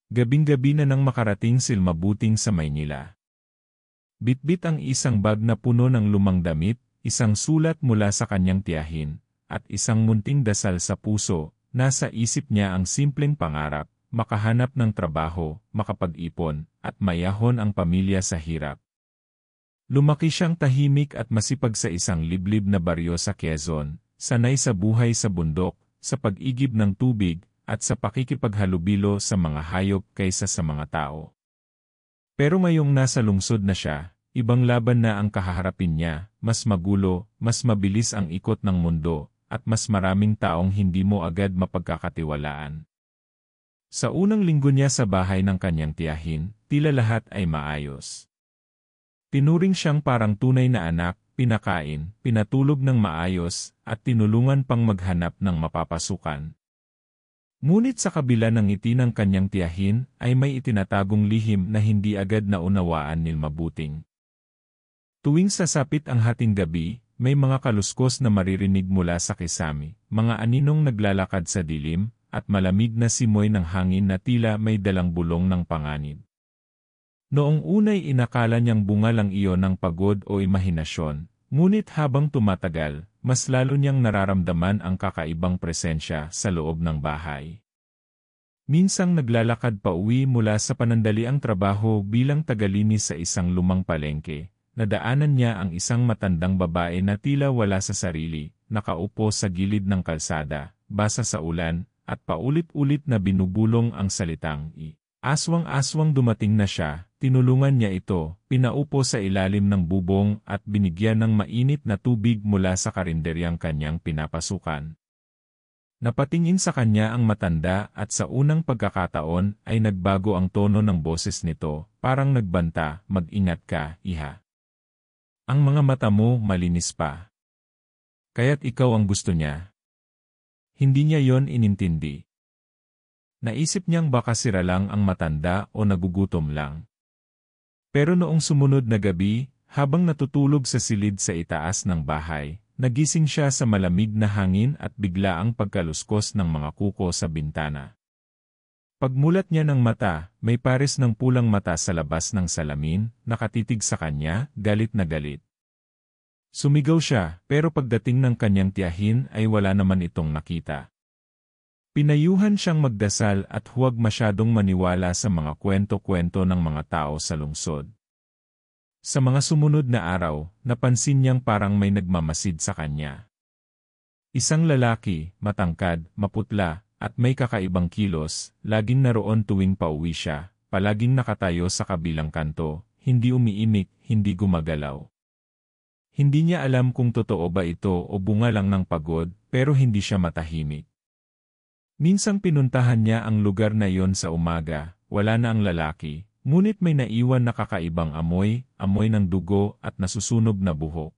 Gabing-gabi na nang makarating si Mabuting sa Maynila. Bitbit ang isang bag na puno ng lumang damit, isang sulat mula sa kanyang tiyahin, at isang munting dasal sa puso. Nasa isip niya ang simpleng pangarap, makahanap ng trabaho, makapag-ipon, at mayahon ang pamilya sa hirap. Lumaki siyang tahimik at masipag sa isang liblib na baryo sa Quezon, sanay sa buhay sa bundok, sa pag-igib ng tubig, at sa pakikipaghalubilo sa mga hayop kaysa sa mga tao. Pero ngayong nasa lungsod na siya, ibang laban na ang kahaharapin niya, mas magulo, mas mabilis ang ikot ng mundo, at mas maraming taong hindi mo agad mapagkakatiwalaan. Sa unang linggo niya sa bahay ng kanyang tiyahin, tila lahat ay maayos. Pinuring siyang parang tunay na anak, pinakain, pinatulog ng maayos, at tinulungan pang maghanap ng mapapasukan. Ngunit sa kabila ng ngiti ng kanyang tiyahin, ay may itinatagong lihim na hindi agad naunawaan ni Mabuting. Tuwing sasapit ang hating gabi, may mga kaluskos na maririnig mula sa kisame, mga aninong naglalakad sa dilim, at malamig na simoy ng hangin na tila may dalang bulong ng panganib. Noong unay inakala niyang bunga lang iyon ng pagod o imahinasyon, ngunit habang tumatagal, mas lalo niyang nararamdaman ang kakaibang presensya sa loob ng bahay. Minsang naglalakad pa uwi mula sa panandaliang trabaho bilang tagalinis sa isang lumang palengke, nadaanan niya ang isang matandang babae na tila wala sa sarili, nakaupo sa gilid ng kalsada, basa sa ulan, at paulit-ulit na binubulong ang salitang aswang-aswang. Dumating na siya, tinulungan niya ito, pinaupo sa ilalim ng bubong at binigyan ng mainit na tubig mula sa karinderyang kanyang pinapasukan. Napatingin sa kanya ang matanda at sa unang pagkakataon ay nagbago ang tono ng boses nito, parang nagbanta, "Mag-ingat ka, iha. Ang mga mata mo malinis pa. Kaya't ikaw ang gusto niya." Hindi niya yon inintindi. Naisip niyang baka sira lang ang matanda o nagugutom lang. Pero noong sumunod na gabi, habang natutulog sa silid sa itaas ng bahay, nagising siya sa malamig na hangin at bigla ang pagkaluskos ng mga kuko sa bintana. Pagmulat niya ng mata, may pares ng pulang mata sa labas ng salamin, nakatitig sa kanya, galit na galit. Sumigaw siya, pero pagdating ng kanyang tiyahin ay wala naman itong nakita. Pinayuhan siyang magdasal at huwag masyadong maniwala sa mga kwento-kwento ng mga tao sa lungsod. Sa mga sumunod na araw, napansin niyang parang may nagmamasid sa kanya. Isang lalaki, matangkad, maputla, at may kakaibang kilos, laging naroon tuwing pauwi siya, palaging nakatayo sa kabilang kanto, hindi umiimik, hindi gumagalaw. Hindi niya alam kung totoo ba ito o bunga lang ng pagod, pero hindi siya matahimik. Minsang pinuntahan niya ang lugar na iyon sa umaga, wala na ang lalaki, ngunit may naiwan na kakaibang amoy, amoy ng dugo at nasusunog na buhok.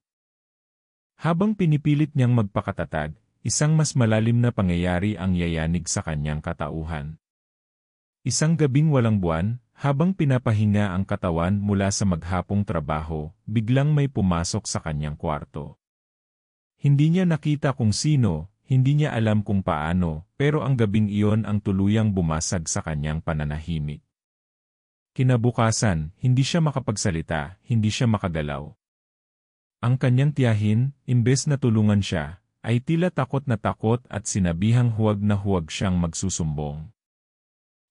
Habang pinipilit niyang magpakatatag, isang mas malalim na pangyayari ang yayanig sa kanyang katauhan. Isang gabing walang buwan, habang pinapahinga ang katawan mula sa maghapong trabaho, biglang may pumasok sa kanyang kwarto. Hindi niya nakita kung sino, hindi niya alam kung paano, pero ang gabing iyon ang tuluyang bumasag sa kanyang pananahimik. Kinabukasan, hindi siya makapagsalita, hindi siya makagalaw. Ang kanyang tiyahin, imbes na tulungan siya, ay tila takot na takot at sinabihang huwag na huwag siyang magsusumbong.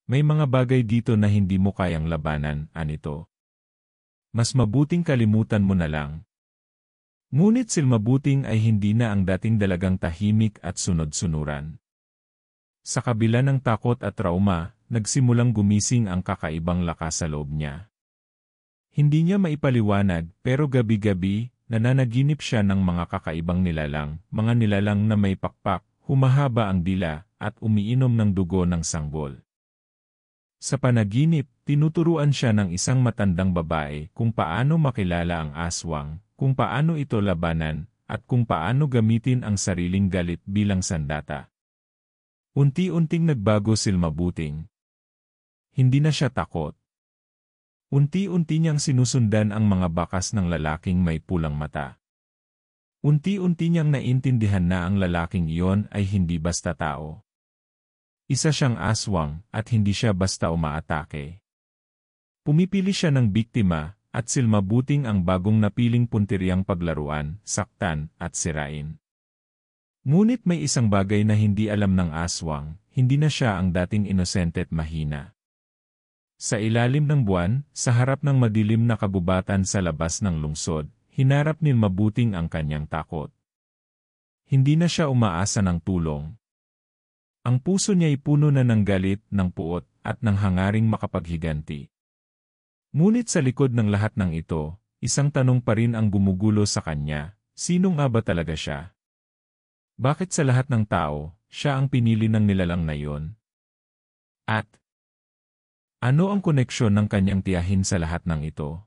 May mga bagay dito na hindi mo kayang labanan, anito. Mas mabuting kalimutan mo na lang. Ngunit si Mabuting ay hindi na ang dating dalagang tahimik at sunod-sunuran. Sa kabila ng takot at trauma, nagsimulang gumising ang kakaibang lakas sa loob niya. Hindi niya maipaliwanag, pero gabi-gabi, nananaginip siya ng mga kakaibang nilalang, mga nilalang na may pakpak, humahaba ang dila, at umiinom ng dugo ng sanggol. Sa panaginip, tinuturuan siya ng isang matandang babae kung paano makilala ang aswang, kung paano ito labanan, at kung paano gamitin ang sariling galit bilang sandata. Unti-unting nagbago si Mabuting. Hindi na siya takot. Unti-unti niyang sinusundan ang mga bakas ng lalaking may pulang mata. Unti-unti niyang naintindihan na ang lalaking iyon ay hindi basta tao. Isa siyang aswang at hindi siya basta umaatake. Pumipili siya ng biktima at silmabuting ang bagong napiling puntiryang paglaruan, saktan at sirain. Ngunit may isang bagay na hindi alam ng aswang, hindi na siya ang dating inosente at mahina. Sa ilalim ng buwan, sa harap ng madilim na kagubatan sa labas ng lungsod, hinarap ni Mabuting ang kanyang takot. Hindi na siya umaasa ng tulong. Ang puso niya ay puno na ng galit, ng puot, at ng hangaring makapaghiganti. Ngunit sa likod ng lahat ng ito, isang tanong pa rin ang gumugulo sa kanya, sino nga ba talaga siya? Bakit sa lahat ng tao, siya ang pinili ng nilalang na iyon? At ano ang koneksyon ng kanyang tiyahin sa lahat ng ito?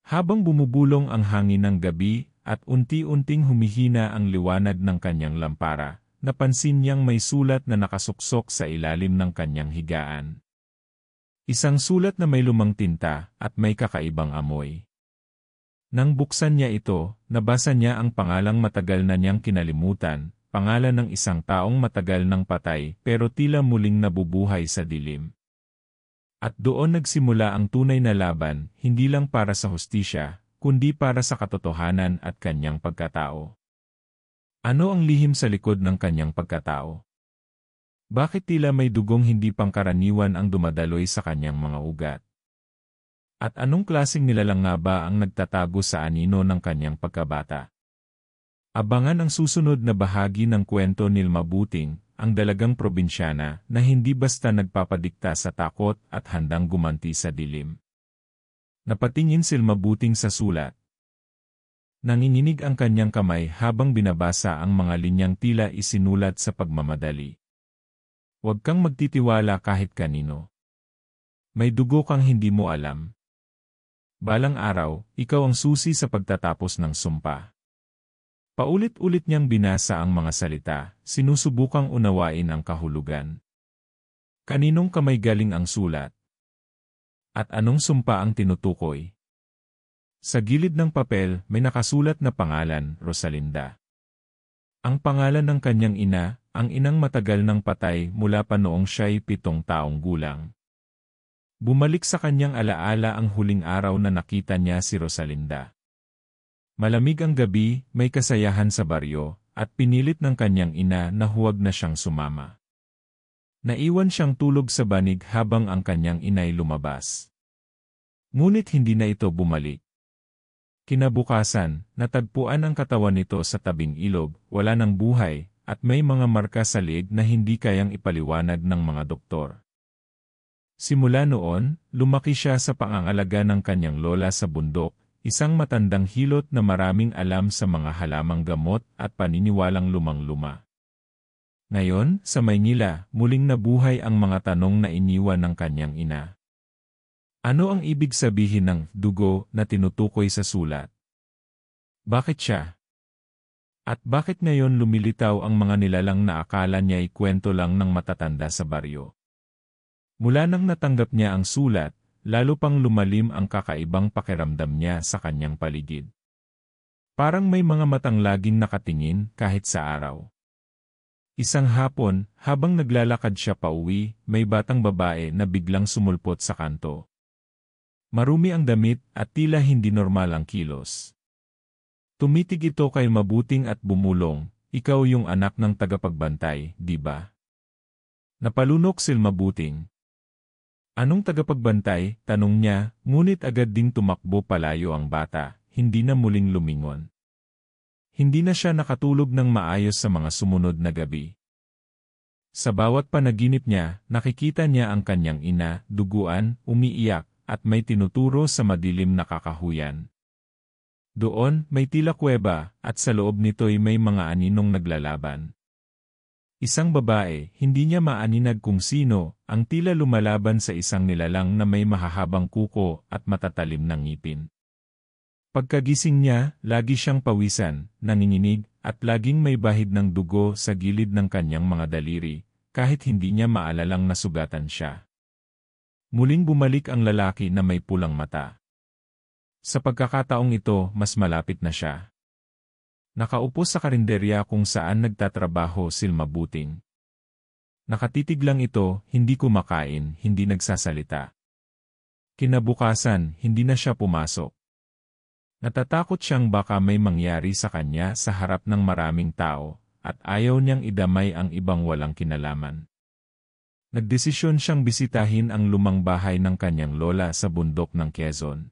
Habang bumubulong ang hangin ng gabi at unti-unting humihina ang liwanag ng kanyang lampara, napansin niyang may sulat na nakasuksok sa ilalim ng kanyang higaan. Isang sulat na may lumang tinta at may kakaibang amoy. Nang buksan niya ito, nabasa niya ang pangalang matagal na niyang kinalimutan, pangalan ng isang taong matagal nang patay pero tila muling nabubuhay sa dilim. At doon nagsimula ang tunay na laban, hindi lang para sa hustisya, kundi para sa katotohanan at kanyang pagkatao. Ano ang lihim sa likod ng kanyang pagkatao? Bakit tila may dugong hindi pangkaraniwan ang dumadaloy sa kanyang mga ugat? At anong klaseng nilalang nga ba ang nagtatago sa anino ng kanyang pagkabata? Abangan ang susunod na bahagi ng kwento ni Mabuting, ang dalagang probinsyana na hindi basta nagpapadikta sa takot at handang gumanti sa dilim. Napatingin si Mabuting sa sulat. Nanginginig ang kanyang kamay habang binabasa ang mga linyang tila isinulat sa pagmamadali. Huwag kang magtitiwala kahit kanino. May dugo kang hindi mo alam. Balang araw, ikaw ang susi sa pagtatapos ng sumpa. Paulit-ulit niyang binasa ang mga salita, sinusubukang unawain ang kahulugan. Kaninong kamay galing ang sulat? At anong sumpa ang tinutukoy? Sa gilid ng papel, may nakasulat na pangalan, Rosalinda. Ang pangalan ng kanyang ina, ang inang matagal nang patay mula pa noong siya'y 7 taong gulang. Bumalik sa kanyang alaala ang huling araw na nakita niya si Rosalinda. Malamig ang gabi, may kasayahan sa baryo, at pinilit ng kanyang ina na huwag na siyang sumama. Naiwan siyang tulog sa banig habang ang kanyang inay lumabas. Ngunit hindi na ito bumalik. Kinabukasan, natagpuan ang katawan nito sa tabing ilog, wala ng buhay, at may mga marka sa leeg na hindi kayang ipaliwanag ng mga doktor. Simula noon, lumaki siya sa pangangalaga ng kanyang lola sa bundok, isang matandang hilot na maraming alam sa mga halamang gamot at paniniwalang lumang-luma. Ngayon, sa Maynila, muling nabuhay ang mga tanong na iniwan ng kanyang ina. Ano ang ibig sabihin ng dugo na tinutukoy sa sulat? Bakit siya? At bakit ngayon lumilitaw ang mga nilalang na akala niya ay kwento lang ng matatanda sa baryo? Mula nang natanggap niya ang sulat, lalo pang lumalim ang kakaibang pakiramdam niya sa kanyang paligid. Parang may mga matang laging nakatingin kahit sa araw. Isang hapon, habang naglalakad siya pauwi, may batang babae na biglang sumulpot sa kanto. Marumi ang damit at tila hindi normal ang kilos. Tumitig ito kay Mabuting at bumulong, ikaw yung anak ng tagapagbantay, di ba? Napalunok si Mabuting. Anong tagapagbantay? Tanong niya, ngunit agad ding tumakbo palayo ang bata, hindi na muling lumingon. Hindi na siya nakatulog ng maayos sa mga sumunod na gabi. Sa bawat panaginip niya, nakikita niya ang kanyang ina, duguan, umiiyak, at may tinuturo sa madilim na kakahuyan. Doon, may tila kuweba, at sa loob nito'y may mga aninong naglalaban. Isang babae, hindi niya maaninag kung sino, ang tila lumalaban sa isang nilalang na may mahahabang kuko at matatalim na ngipin. Pagkagising niya, lagi siyang pawisan, nanginginig, at laging may bahid ng dugo sa gilid ng kanyang mga daliri, kahit hindi niya maalalang nasugatan siya. Muling bumalik ang lalaki na may pulang mata. Sa pagkakataong ito, mas malapit na siya. Nakaupo sa karinderya kung saan nagtatrabaho si Mabuting. Nakatitig lang ito, hindi kumakain, hindi nagsasalita. Kinabukasan, hindi na siya pumasok. Natatakot siyang baka may mangyari sa kanya sa harap ng maraming tao, at ayaw niyang idamay ang ibang walang kinalaman. Nagdesisyon siyang bisitahin ang lumang bahay ng kanyang lola sa bundok ng Quezon.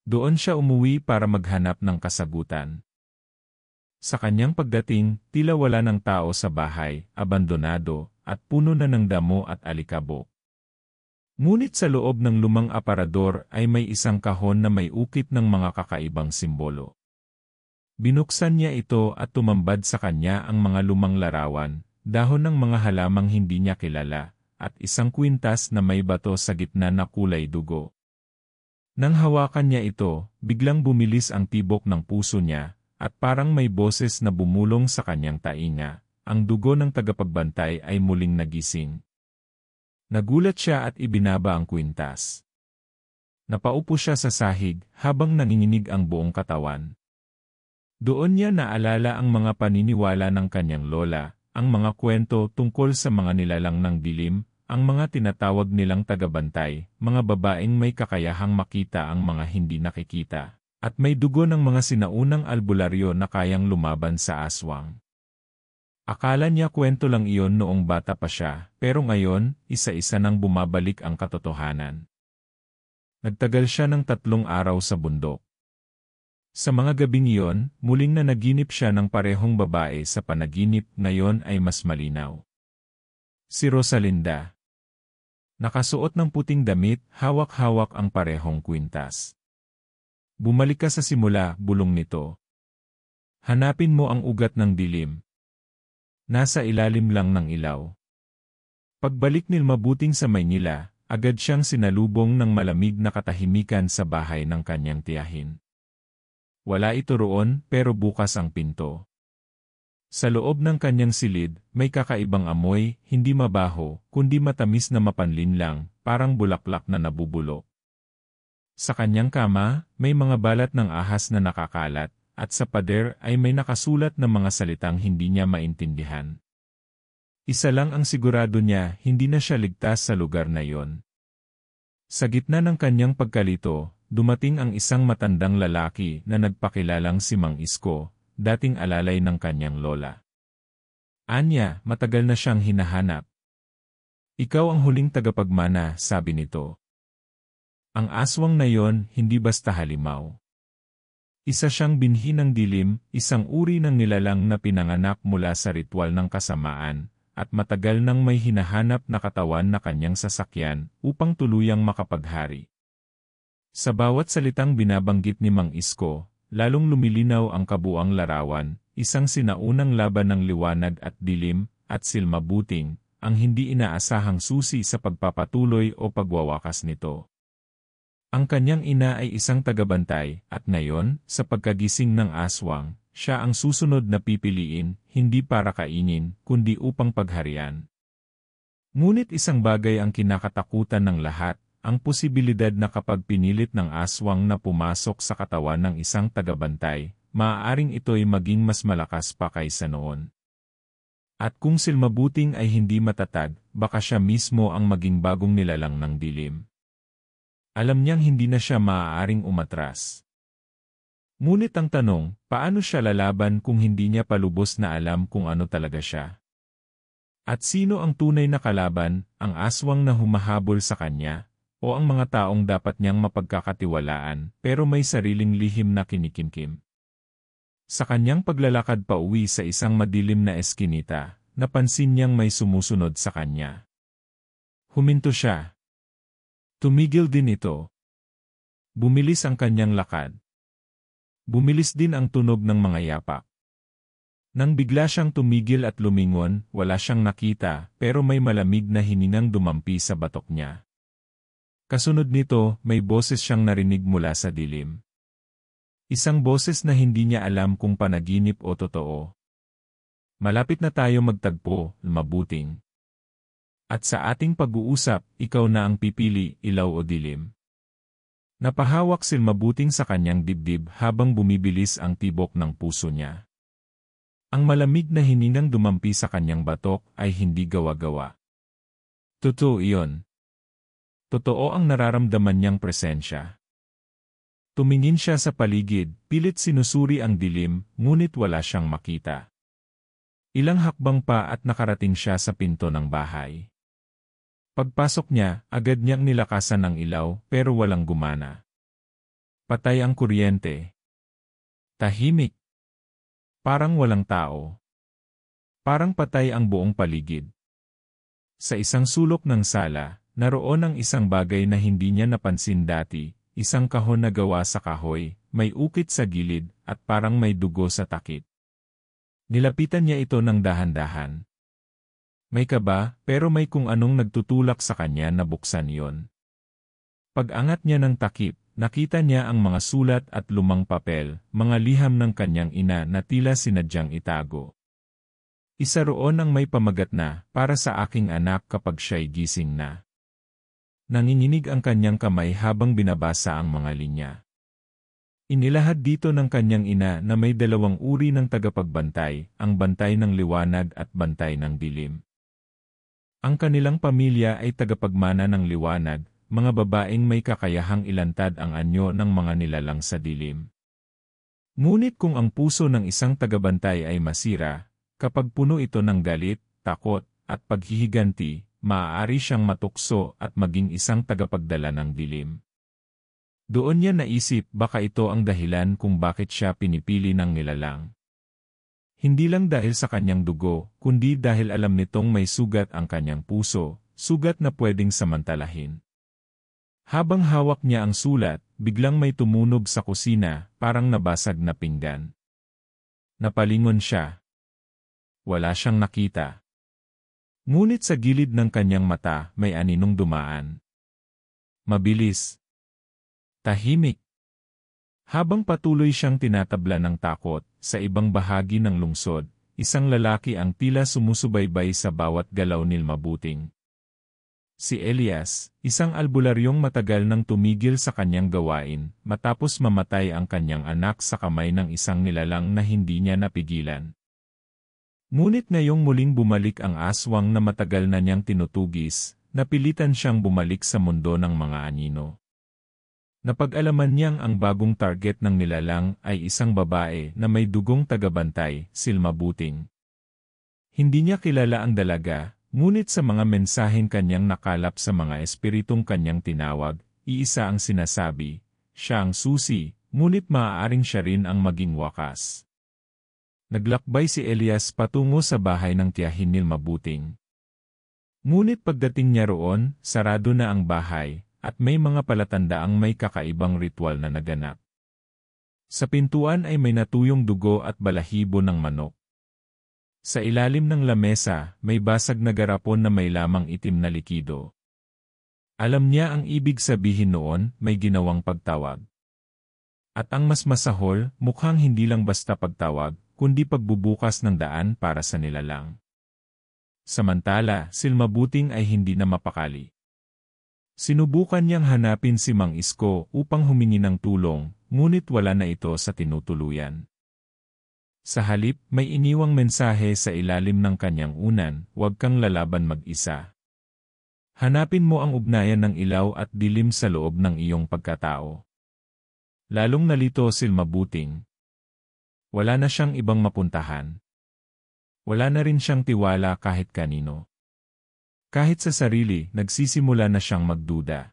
Doon siya umuwi para maghanap ng kasagutan. Sa kanyang pagdating, tila wala ng tao sa bahay, abandonado, at puno na ng damo at alikabok. Ngunit sa loob ng lumang aparador ay may isang kahon na may ukit ng mga kakaibang simbolo. Binuksan niya ito at tumambad sa kanya ang mga lumang larawan, dahon ng mga halamang hindi niya kilala, at isang kwintas na may bato sa gitna na kulay dugo. Nang hawakan niya ito, biglang bumilis ang tibok ng puso niya, at parang may boses na bumulong sa kanyang tainga, ang dugo ng tagapagbantay ay muling nagising. Nagulat siya at ibinaba ang kwintas. Napaupo siya sa sahig habang nanginginig ang buong katawan. Doon niya naalala ang mga paniniwala ng kanyang lola, ang mga kwento tungkol sa mga nilalang ng dilim, ang mga tinatawag nilang tagabantay, mga babaeng may kakayahang makita ang mga hindi nakikita. At may dugo ng mga sinaunang albularyo na kayang lumaban sa aswang. Akala niya kwento lang iyon noong bata pa siya, pero ngayon, isa-isa nang bumabalik ang katotohanan. Nagtagal siya ng 3 araw sa bundok. Sa mga gabing iyon, muling nanaginip siya ng parehong babae sa panaginip, ngayon ay mas malinaw. Si Rosalinda. Nakasuot ng puting damit, hawak-hawak ang parehong kwintas. Bumalik ka sa simula, bulong nito. Hanapin mo ang ugat ng dilim. Nasa ilalim lang ng ilaw. Pagbalik ni Mabuting sa Maynila, agad siyang sinalubong ng malamig na katahimikan sa bahay ng kanyang tiyahin. Wala ito roon, pero bukas ang pinto. Sa loob ng kanyang silid, may kakaibang amoy, hindi mabaho, kundi matamis na mapanlinlang, parang bulaklak na nabubulok. Sa kanyang kama, may mga balat ng ahas na nakakalat, at sa pader ay may nakasulat na mga salitang hindi niya maintindihan. Isa lang ang sigurado niya, hindi na siya ligtas sa lugar na iyon. Sa gitna ng kanyang pagkalito, dumating ang isang matandang lalaki na nagpakilalang si Mang Isko, dating alalay ng kanyang lola. Anya, matagal na siyang hinahanap. Ikaw ang huling tagapagmana, sabi nito. Ang aswang na yon, hindi basta halimaw. Isa siyang binhi ng dilim, isang uri ng nilalang na pinanganak mula sa ritual ng kasamaan, at matagal nang may hinahanap na katawan na kanyang sasakyan upang tuluyang makapaghari. Sa bawat salitang binabanggit ni Mang Isko, lalong lumilinaw ang kabuang larawan, isang sinaunang laban ng liwanag at dilim, at silmabuting, ang hindi inaasahang susi sa pagpapatuloy o pagwawakas nito. Ang kanyang ina ay isang tagabantay, at ngayon, sa pagkagising ng aswang, siya ang susunod na pipiliin, hindi para kainin, kundi upang pagharian. Ngunit isang bagay ang kinakatakutan ng lahat, ang posibilidad na kapag pinilit ng aswang na pumasok sa katawan ng isang tagabantay, maaaring ito'y maging mas malakas pa kaysa noon. At kung silmabuting ay hindi matatag, baka siya mismo ang maging bagong nilalang ng dilim. Alam niyang hindi na siya maaaring umatras. Ngunit ang tanong, paano siya lalaban kung hindi niya palubos na alam kung ano talaga siya? At sino ang tunay na kalaban, ang aswang na humahabol sa kanya, o ang mga taong dapat niyang mapagkakatiwalaan pero may sariling lihim na kinikimkim? Sa kanyang paglalakad pa uwi sa isang madilim na eskinita, napansin niyang may sumusunod sa kanya. Huminto siya. Tumigil din ito. Bumilis ang kanyang lakad. Bumilis din ang tunog ng mga yapak. Nang bigla siyang tumigil at lumingon, wala siyang nakita, pero may malamig na hiningang dumampi sa batok niya. Kasunod nito, may boses siyang narinig mula sa dilim. Isang boses na hindi niya alam kung panaginip o totoo. Malapit na tayo magtagpo, Mabuting. At sa ating pag-uusap, ikaw na ang pipili, ilaw o dilim. Napahawak si Mabuting sa kanyang dibdib habang bumibilis ang tibok ng puso niya. Ang malamig na hiningang dumampi sa kanyang batok ay hindi gawa-gawa. Totoo iyon. Totoo ang nararamdaman niyang presensya. Tumingin siya sa paligid, pilit sinusuri ang dilim, ngunit wala siyang makita. Ilang hakbang pa at nakarating siya sa pinto ng bahay. Pagpasok niya, agad niyang nilakasan ng ilaw pero walang gumana. Patay ang kuryente. Tahimik. Parang walang tao. Parang patay ang buong paligid. Sa isang sulok ng sala, naroon ang isang bagay na hindi niya napansin dati, isang kahon na gawa sa kahoy, may ukit sa gilid, at parang may dugo sa takip. Nilapitan niya ito ng dahan-dahan. May kaba, pero may kung anong nagtutulak sa kanya na buksan iyon. Pag-angat niya ng takip, nakita niya ang mga sulat at lumang papel, mga liham ng kanyang ina na tila sinadyang itago. Isa roon ang may pamagat na, para sa aking anak kapag siya'y gising na. Nanginginig ang kanyang kamay habang binabasa ang mga linya. Inilahad dito ng kanyang ina na may dalawang uri ng tagapagbantay, ang bantay ng liwanag at bantay ng dilim. Ang kanilang pamilya ay tagapagmana ng liwanag, mga babaeng may kakayahang ilantad ang anyo ng mga nilalang sa dilim. Ngunit kung ang puso ng isang tagabantay ay masira, kapag puno ito ng galit, takot, at paghihiganti, maaari siyang matukso at maging isang tagapagdala ng dilim. Doon niya naisip baka ito ang dahilan kung bakit siya pinipili ng nilalang. Hindi lang dahil sa kanyang dugo, kundi dahil alam nitong may sugat ang kanyang puso, sugat na pwedeng samantalahin. Habang hawak niya ang sulat, biglang may tumunog sa kusina, parang nabasag na pinggan. Napalingon siya. Wala siyang nakita. Ngunit sa gilid ng kanyang mata, may aninong dumaan. Mabilis. Tahimik. Habang patuloy siyang tinatabla ng takot, sa ibang bahagi ng lungsod, isang lalaki ang tila sumusubaybay sa bawat galaw ni Mabuting. Si Elias, isang albularyong matagal nang tumigil sa kanyang gawain, matapos mamatay ang kanyang anak sa kamay ng isang nilalang na hindi niya napigilan. Ngunit ngayong muling bumalik ang aswang na matagal na niyang tinutugis, napilitan siyang bumalik sa mundo ng mga anino. Napag-alaman niyang ang bagong target ng nilalang ay isang babae na may dugong tagabantay, si Mabuting. Hindi niya kilala ang dalaga, ngunit sa mga mensaheng kanyang nakalap sa mga espiritong kanyang tinawag, iisa ang sinasabi, siya ang susi, ngunit maaaring siya rin ang maging wakas. Naglakbay si Elias patungo sa bahay ng tiyahin ni Mabuting. Ngunit pagdating niya roon, sarado na ang bahay, at may mga palatandaang may kakaibang ritual na naganap. Sa pintuan ay may natuyong dugo at balahibo ng manok. Sa ilalim ng lamesa, may basag na garapon na may lamang itim na likido. Alam niya ang ibig sabihin noon, may ginawang pagtawag. At ang mas masahol, mukhang hindi lang basta pagtawag, kundi pagbubukas ng daan para sa nilalang. Samantala, si Mabuting ay hindi na mapakali. Sinubukan niyang hanapin si Mang Isko upang humingi ng tulong, ngunit wala na ito sa tinutuluyan. Sa halip, may iniwang mensahe sa ilalim ng kanyang unan, huwag kang lalaban mag-isa. Hanapin mo ang ugnayan ng ilaw at dilim sa loob ng iyong pagkatao. Lalong nalito si Mabuting. Wala na siyang ibang mapuntahan. Wala na rin siyang tiwala kahit kanino. Kahit sa sarili, nagsisimula na siyang magduda.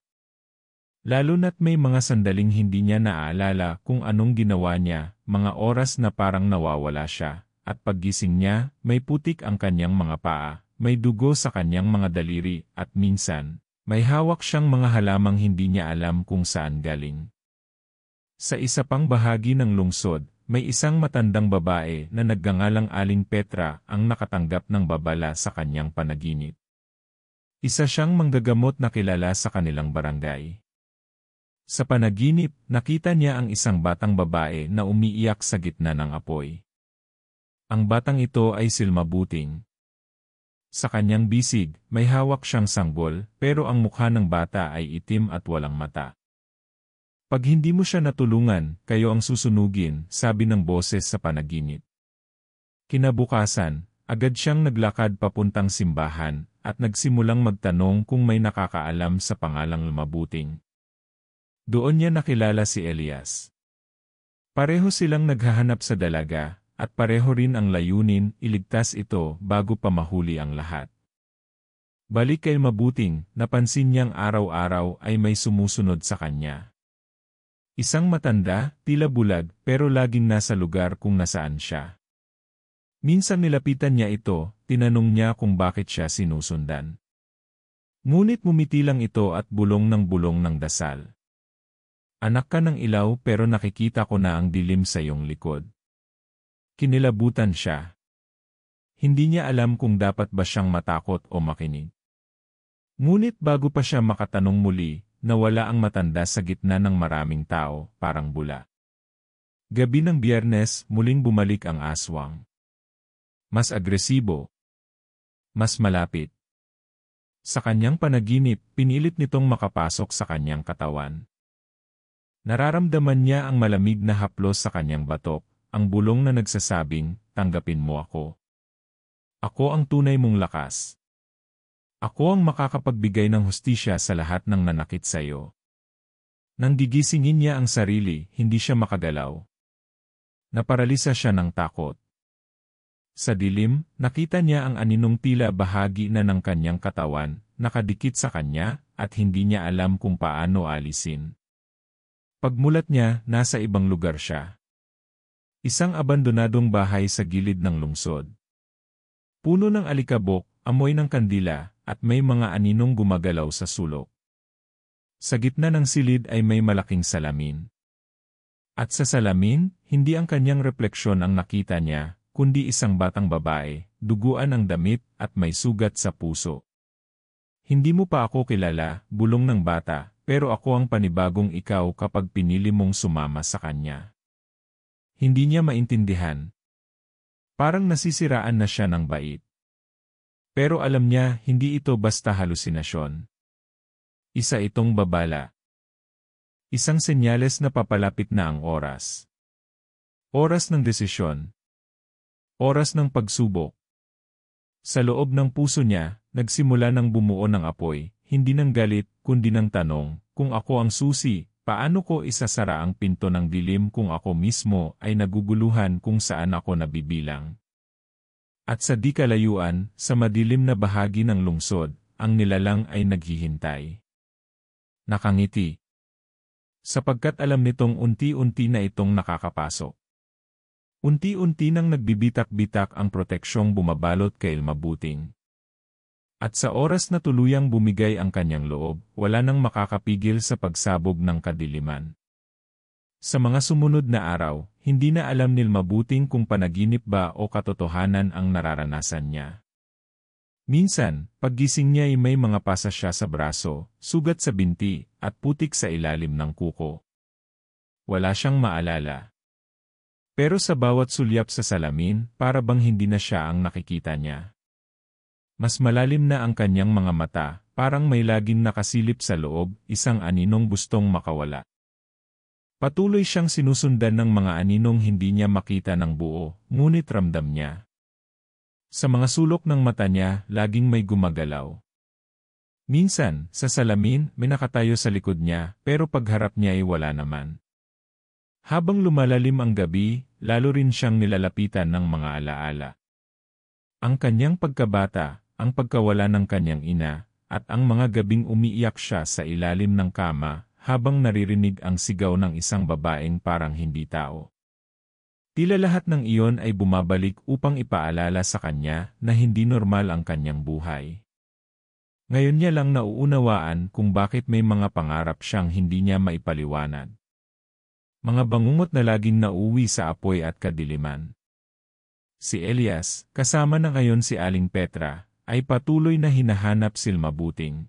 Lalo na't may mga sandaling hindi niya naaalala kung anong ginawa niya, mga oras na parang nawawala siya, at paggising niya, may putik ang kanyang mga paa, may dugo sa kanyang mga daliri, at minsan, may hawak siyang mga halamang hindi niya alam kung saan galing. Sa isa pang bahagi ng lungsod, may isang matandang babae na nagngangalang Aling Petra ang nakatanggap ng babala sa kanyang panaginip. Isa siyang manggagamot na kilala sa kanilang barangay. Sa panaginip, nakita niya ang isang batang babae na umiiyak sa gitna ng apoy. Ang batang ito ay si Mabuting. Sa kanyang bisig, may hawak siyang sanggol, pero ang mukha ng bata ay itim at walang mata. Pag hindi mo siya natulungan, kayo ang susunugin, sabi ng boses sa panaginip. Kinabukasan, agad siyang naglakad papuntang simbahan at nagsimulang magtanong kung may nakakaalam sa pangalang Lumabuting. Doon niya nakilala si Elias. Pareho silang naghahanap sa dalaga at pareho rin ang layunin, iligtas ito bago pa mahuli ang lahat. Balik kay Mabuting, napansin niyang araw-araw ay may sumusunod sa kanya. Isang matanda, tila bulag, pero laging nasa lugar kung nasaan siya. Minsan nilapitan niya ito, tinanong niya kung bakit siya sinusundan. Ngunit mumiti lang ito at bulong ng dasal. Anak ka ng ilaw pero nakikita ko na ang dilim sa iyong likod. Kinilabutan siya. Hindi niya alam kung dapat ba siyang matakot o makinig. Ngunit bago pa siya makatanong muli, nawala ang matanda sa gitna ng maraming tao, parang bula. Gabi ng Biyernes, muling bumalik ang aswang. Mas agresibo. Mas malapit. Sa kanyang panaginip, pinilit nitong makapasok sa kanyang katawan. Nararamdaman niya ang malamig na haplos sa kanyang batok, ang bulong na nagsasabing, tanggapin mo ako. Ako ang tunay mong lakas. Ako ang makakapagbigay ng hustisya sa lahat ng nanakit sa iyo. Nang gigisingin niya ang sarili, hindi siya makagalaw. Naparalisa siya ng takot. Sa dilim, nakita niya ang aninong tila bahagi na ng kanyang katawan, nakadikit sa kanya, at hindi niya alam kung paano alisin. Pagmulat niya, nasa ibang lugar siya. Isang abandonadong bahay sa gilid ng lungsod. Puno ng alikabok, amoy ng kandila, at may mga aninong gumagalaw sa sulok. Sa gitna ng silid ay may malaking salamin. At sa salamin, hindi ang kanyang refleksyon ang nakita niya, kundi isang batang babae, duguan ang damit at may sugat sa puso. Hindi mo pa ako kilala, bulong ng bata, pero ako ang panibagong ikaw kapag pinili mong sumama sa kanya. Hindi niya maintindihan. Parang nasisiraan na siya ng bait. Pero alam niya, hindi ito basta halusinasyon. Isa itong babala. Isang senyales na papalapit na ang oras. Oras ng desisyon. Oras ng pagsubok. Sa loob ng puso niya, nagsimula ng bumuo ng apoy, hindi ng galit, kundi ng tanong, kung ako ang susi, paano ko isasara ang pinto ng dilim kung ako mismo ay naguguluhan kung saan ako nabibilang? At sa di kalayuan, sa madilim na bahagi ng lungsod, ang nilalang ay naghihintay. Nakangiti. Sapagkat alam nitong unti-unti na itong nakakapasok. Unti-unti nang nagbibitak-bitak ang proteksyong bumabalot kay Mabuting. At sa oras na tuluyang bumigay ang kanyang loob, wala nang makakapigil sa pagsabog ng kadiliman. Sa mga sumunod na araw, hindi na alam ni Mabuting kung panaginip ba o katotohanan ang nararanasan niya. Minsan, paggising niya ay may mga pasa siya sa braso, sugat sa binti, at putik sa ilalim ng kuko. Wala siyang maalala. Pero sa bawat sulyap sa salamin, para bang hindi na siya ang nakikita niya. Mas malalim na ang kanyang mga mata, parang may laging nakasilip sa loob, isang aninong gustong makawala. Patuloy siyang sinusundan ng mga aninong hindi niya makita ng buo, ngunit ramdam niya. Sa mga sulok ng mata niya, laging may gumagalaw. Minsan, sa salamin, may nakatayo sa likod niya, pero pagharap niya ay wala naman. Habang lumalalim ang gabi, lalo rin siyang nilalapitan ng mga alaala. Ang kanyang pagkabata, ang pagkawala ng kanyang ina, at ang mga gabing umiiyak siya sa ilalim ng kama, habang naririnig ang sigaw ng isang babaeng parang hindi tao. Tila lahat ng iyon ay bumabalik upang ipaalala sa kanya na hindi normal ang kanyang buhay. Ngayon niya lang nauunawaan kung bakit may mga pangarap siyang hindi niya maipaliwanag. Mga bangungot na laging nauwi sa apoy at kadiliman. Si Elias, kasama na ngayon si Aling Petra, ay patuloy na hinahanap si Mabuting.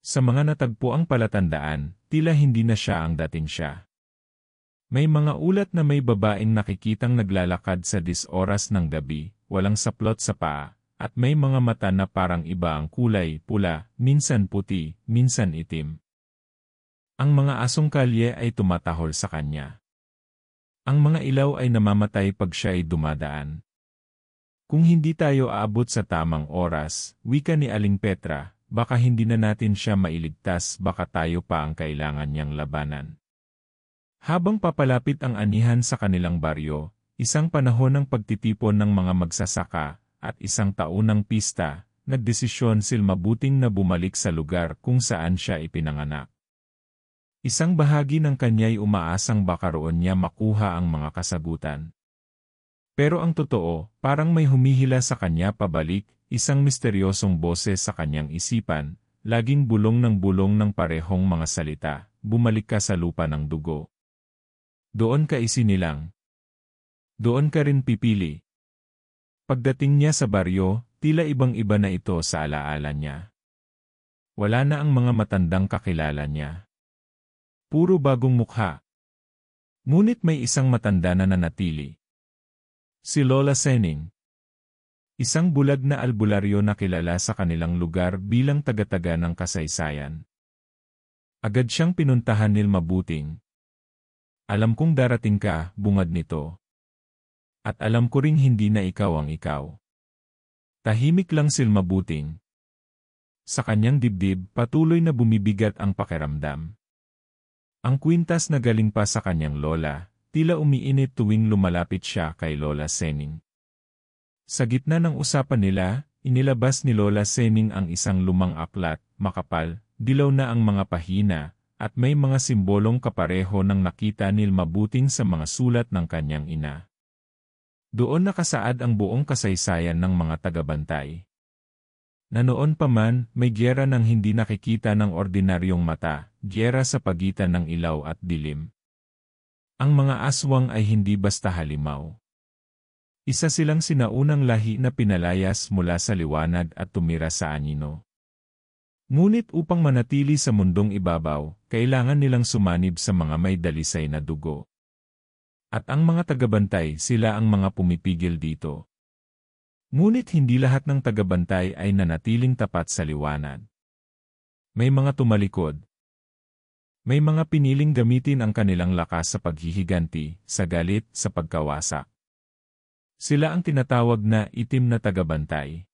Sa mga natagpuang palatandaan, tila hindi na siya ang dating siya. May mga ulat na may babaeng nakikitang naglalakad sa 10 oras ng gabi, walang saplot sa paa, at may mga mata na parang iba ang kulay, pula, minsan puti, minsan itim. Ang mga asong kalye ay tumatahol sa kanya. Ang mga ilaw ay namamatay pag siya ay dumadaan. Kung hindi tayo aabot sa tamang oras, wika ni Aling Petra, baka hindi na natin siya mailigtas, baka tayo pa ang kailangan niyang labanan. Habang papalapit ang anihan sa kanilang baryo, isang panahon ng pagtitipon ng mga magsasaka, at isang taunang pista, nagdesisyon si Mabuting na bumalik sa lugar kung saan siya ipinanganak. Isang bahagi ng kanya'y umaasang baka roon niya makuha ang mga kasagutan. Pero ang totoo, parang may humihila sa kanya pabalik, isang misteryosong boses sa kanyang isipan, laging bulong ng parehong mga salita, bumalik ka sa lupa ng dugo. Doon ka isinilang. Doon ka rin pipili. Pagdating niya sa baryo, tila ibang-iba na ito sa alaala niya. Wala na ang mga matandang kakilala niya. Puro bagong mukha. Ngunit may isang matanda na nanatili. Si Lola Senning. Isang bulag na albularyo na kilala sa kanilang lugar bilang taga-taga ng kasaysayan. Agad siyang pinuntahan ni Mabuting. Alam kong darating ka, bungad nito. At alam ko ring hindi na ikaw ang ikaw. Tahimik lang si Mabuting. Sa kanyang dibdib, patuloy na bumibigat ang pakiramdam. Ang kwintas na galing pa sa kanyang lola, tila umiinit tuwing lumalapit siya kay Lola Senning. Sa gitna ng usapan nila, inilabas ni Lola Senning ang isang lumang aklat, makapal, dilaw na ang mga pahina, at may mga simbolong kapareho ng nakita ni Mabuting sa mga sulat ng kanyang ina. Doon nakasaad ang buong kasaysayan ng mga tagabantay. Na noon pa man, may giyera ng hindi nakikita ng ordinaryong mata, giyera sa pagitan ng ilaw at dilim. Ang mga aswang ay hindi basta halimaw. Isa silang sinaunang lahi na pinalayas mula sa liwanag at tumira sa anino. Ngunit upang manatili sa mundong ibabaw, kailangan nilang sumanib sa mga may dalisay na dugo. At ang mga tagabantay, sila ang mga pumipigil dito. Ngunit hindi lahat ng tagabantay ay nanatiling tapat sa liwanag. May mga tumalikod. May mga piniling gamitin ang kanilang lakas sa paghihiganti, sa galit, sa pagkawasak. Sila ang tinatawag na itim na tagabantay.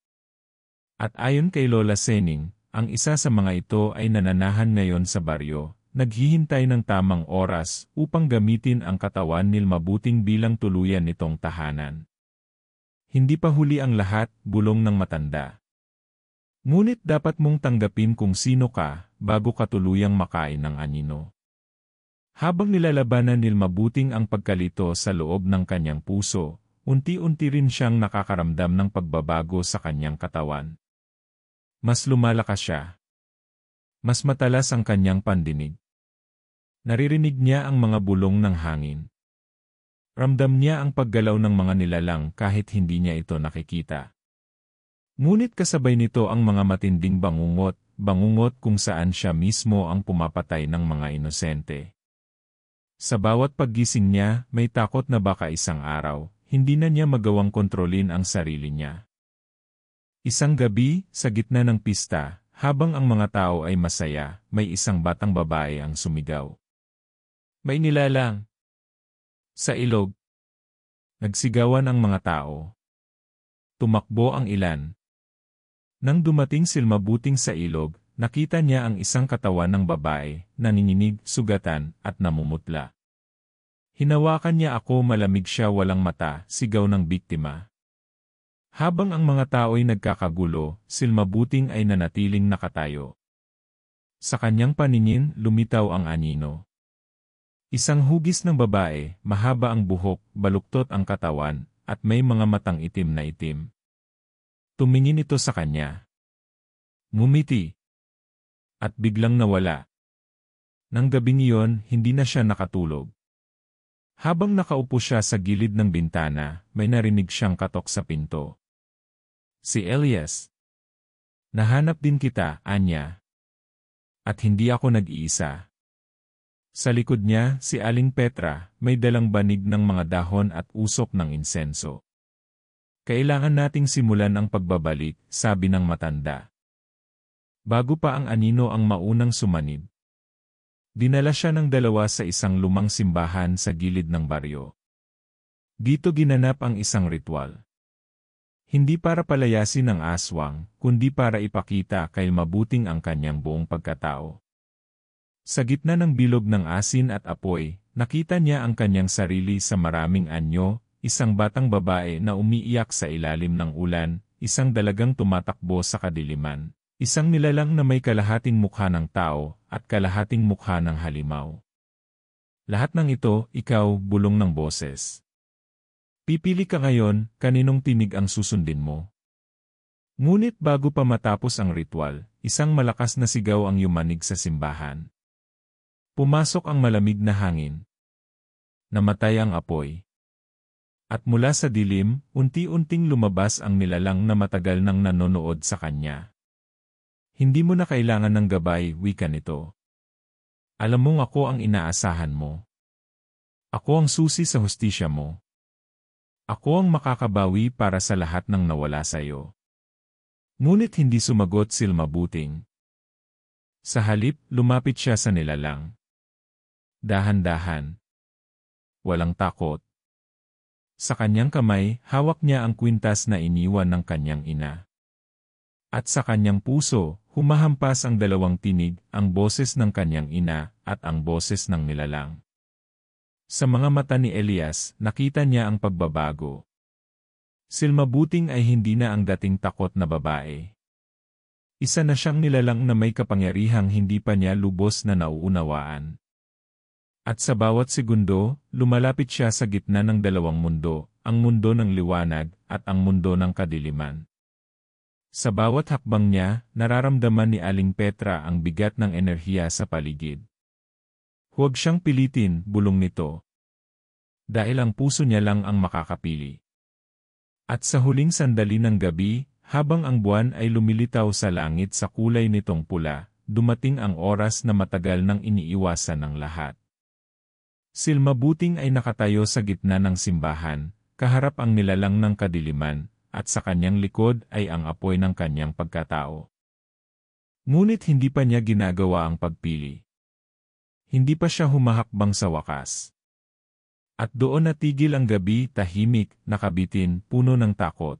At ayon kay Lola Senning, ang isa sa mga ito ay nananahan ngayon sa baryo, naghihintay ng tamang oras upang gamitin ang katawan ni Mabuting bilang tuluyan nitong tahanan. Hindi pa huli ang lahat, bulong ng matanda. Ngunit dapat mong tanggapin kung sino ka, bago ka tuluyang makain ng anino. Habang nilalabanan ni Mabuting ang pagkalito sa loob ng kanyang puso, unti-unti rin siyang nakakaramdam ng pagbabago sa kanyang katawan. Mas lumalakas siya. Mas matalas ang kanyang pandinig. Naririnig niya ang mga bulong ng hangin. Ramdam niya ang paggalaw ng mga nilalang kahit hindi niya ito nakikita. Ngunit kasabay nito ang mga matinding bangungot kung saan siya mismo ang pumapatay ng mga inosente. Sa bawat paggising niya, may takot na baka isang araw, hindi na niya magawang kontrolin ang sarili niya. Isang gabi, sa gitna ng pista, habang ang mga tao ay masaya, may isang batang babae ang sumigaw. May nilalang! Sa ilog. Nagsigawan ang mga tao. Tumakbo ang ilan. Nang dumating si Mabuting sa ilog, nakita niya ang isang katawan ng babae, nanginginig, sugatan, at namumutla. Hinawakan niya ako, malamig siya, walang mata, sigaw ng biktima. Habang ang mga tao ay nagkakagulo, si Mabuting ay nanatiling nakatayo. Sa kanyang paningin, lumitaw ang anino. Isang hugis ng babae, mahaba ang buhok, baluktot ang katawan, at may mga matang itim na itim. Tumingin ito sa kanya. Ngumiti. At biglang nawala. Nang gabing iyon, hindi na siya nakatulog. Habang nakaupo siya sa gilid ng bintana, may narinig siyang katok sa pinto. Si Elias. Nahanap din kita, Anya. At hindi ako nag-iisa. Sa likod niya, si Aling Petra, may dalang banig ng mga dahon at usok ng insenso. Kailangan nating simulan ang pagbabalik, sabi ng matanda. Bago pa ang anino ang maunang sumanib. Dinala siya ng dalawa sa isang lumang simbahan sa gilid ng baryo. Dito ginanap ang isang ritual. Hindi para palayasin ang aswang, kundi para ipakita kay mabuting ang kanyang buong pagkatao. Sa gitna ng bilog ng asin at apoy, nakita niya ang kanyang sarili sa maraming anyo, isang batang babae na umiiyak sa ilalim ng ulan, isang dalagang tumatakbo sa kadiliman, isang nilalang na may kalahating mukha ng tao at kalahating mukha ng halimaw. Lahat ng ito, ikaw, bulong ng boses. Pipili ka ngayon, kaninong tinig ang susundin mo. Ngunit bago pa matapos ang ritual, isang malakas na sigaw ang yumanig sa simbahan. Pumasok ang malamig na hangin. Namatay ang apoy. At mula sa dilim, unti-unting lumabas ang nilalang na matagal nang nanonood sa kanya. Hindi mo na kailangan ng gabay, wika nito. Alam mong ako ang inaasahan mo. Ako ang susi sa hustisya mo. Ako ang makakabawi para sa lahat ng nawala sa iyo. Ngunit hindi sumagot si Mabuting. Sa halip, lumapit siya sa nilalang. Dahan-dahan. Walang takot. Sa kanyang kamay, hawak niya ang kwintas na iniwan ng kanyang ina. At sa kanyang puso, humahampas ang dalawang tinig, ang boses ng kanyang ina at ang boses ng nilalang. Sa mga mata ni Elias, nakita niya ang pagbabago. Si Mabuting ay hindi na ang dating takot na babae. Isa na siyang nilalang na may kapangyarihang hindi pa niya lubos na nauunawaan. At sa bawat segundo, lumalapit siya sa gitna ng dalawang mundo, ang mundo ng liwanag at ang mundo ng kadiliman. Sa bawat hakbang niya, nararamdaman ni Aling Petra ang bigat ng enerhiya sa paligid. Huwag siyang pilitin, bulong nito. Dahil ang puso niya lang ang makakapili. At sa huling sandali ng gabi, habang ang buwan ay lumilitaw sa langit sa kulay nitong pula, dumating ang oras na matagal nang iniiwasan ng lahat. Si Mabuting ay nakatayo sa gitna ng simbahan, kaharap ang nilalang ng kadiliman, at sa kanyang likod ay ang apoy ng kanyang pagkatao. Ngunit hindi pa niya ginagawa ang pagpili. Hindi pa siya humahakbang sa wakas. At doon natigil ang gabi, tahimik, nakabitin, puno ng takot.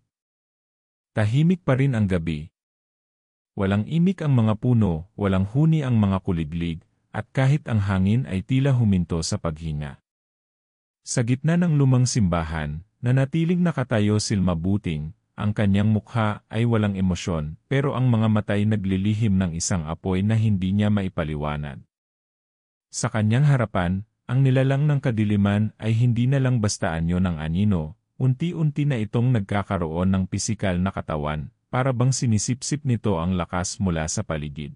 Tahimik pa rin ang gabi. Walang imik ang mga puno, walang huni ang mga kuliglig, at kahit ang hangin ay tila huminto sa paghinga. Sa gitna ng lumang simbahan, nanatiling nakatayo si Mabuting, ang kanyang mukha ay walang emosyon, pero ang mga matay naglilihim ng isang apoy na hindi niya maipaliwanag. Sa kanyang harapan, ang nilalang ng kadiliman ay hindi na lang basta anyo ng anino, unti-unti na itong nagkakaroon ng pisikal na katawan, para bang sinisipsip nito ang lakas mula sa paligid.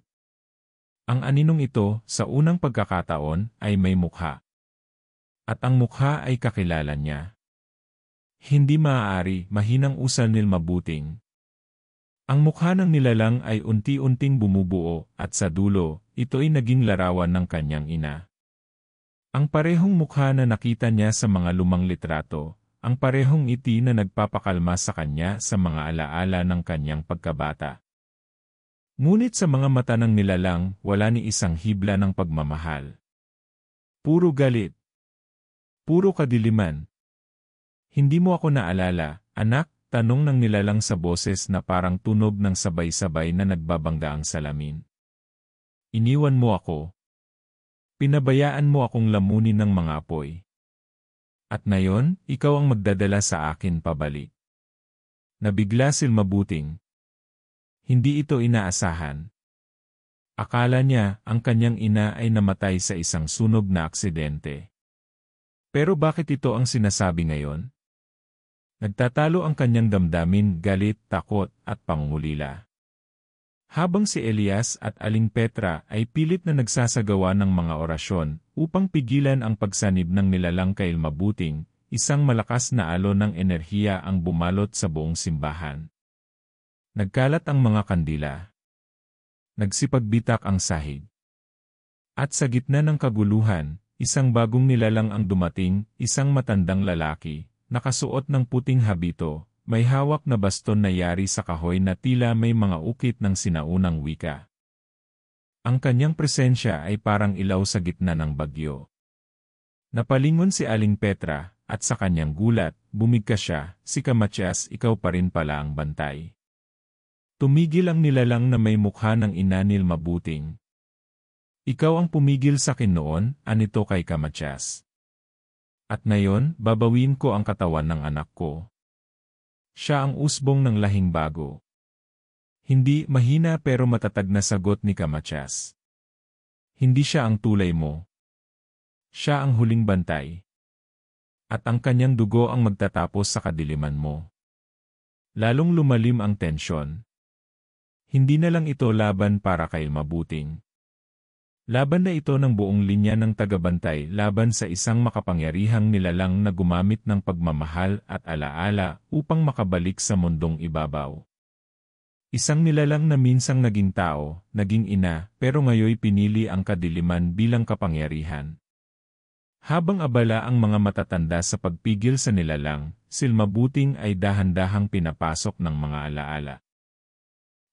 Ang aninong ito, sa unang pagkakataon, ay may mukha. At ang mukha ay kakilala niya. Hindi maaari, mahinang usal ni Mabuting. Ang mukha ng nilalang ay unti-unting bumubuo, at sa dulo, ito'y naging larawan ng kanyang ina. Ang parehong mukha na nakita niya sa mga lumang litrato, ang parehong ngiti na nagpapakalma sa kanya sa mga alaala ng kanyang pagkabata. Ngunit sa mga mata ng nilalang, wala ni isang hibla ng pagmamahal. Puro galit. Puro kadiliman. Hindi mo ako naalala, anak, tanong ng nilalang sa boses na parang tunog ng sabay-sabay na nagbabangga ang salamin. Iniwan mo ako. Pinabayaan mo akong lamunin ng mga apoy. At ngayon, ikaw ang magdadala sa akin pabalik. Nabigla si Mabuting. Hindi ito inaasahan. Akala niya, ang kanyang ina ay namatay sa isang sunog na aksidente. Pero bakit ito ang sinasabi ngayon? Nagtatalo ang kanyang damdamin, galit, takot, at pangungulila. Habang si Elias at Aling Petra ay pilit na nagsasagawa ng mga orasyon upang pigilan ang pagsanib ng nilalang kay Mabuting, isang malakas na alon ng enerhiya ang bumalot sa buong simbahan. Nagkalat ang mga kandila. Nagsipagbitak ang sahig. At sa gitna ng kaguluhan, isang bagong nilalang ang dumating, isang matandang lalaki, nakasuot ng puting habito, may hawak na baston na yari sa kahoy na tila may mga ukit ng sinaunang wika. Ang kanyang presensya ay parang ilaw sa gitna ng bagyo. Napalingon si Aling Petra, at sa kanyang gulat, bumigkas siya, si Kamatyas, ikaw pa rin pala ang bantay. Tumigil ang nilalang na may mukha ng Inanil Mabuting. Ikaw ang pumigil sa akin noon, anito kay Kamatyas. At ngayon, babawin ko ang katawan ng anak ko. Siya ang usbong ng lahing bago. Hindi, mahina pero matatag na sagot ni Kamatyas. Hindi siya ang tulay mo. Siya ang huling bantay. At ang kanyang dugo ang magtatapos sa kadiliman mo. Lalong lumalim ang tensyon. Hindi na lang ito laban para kay Mabuting. Laban na ito ng buong linya ng tagabantay laban sa isang makapangyarihang nilalang na gumamit ng pagmamahal at alaala upang makabalik sa mundong ibabaw. Isang nilalang na minsang naging tao, naging ina, pero ngayoy pinili ang kadiliman bilang kapangyarihan. Habang abala ang mga matatanda sa pagpigil sa nilalang, si Mabuting ay dahan-dahang pinapasok ng mga alaala.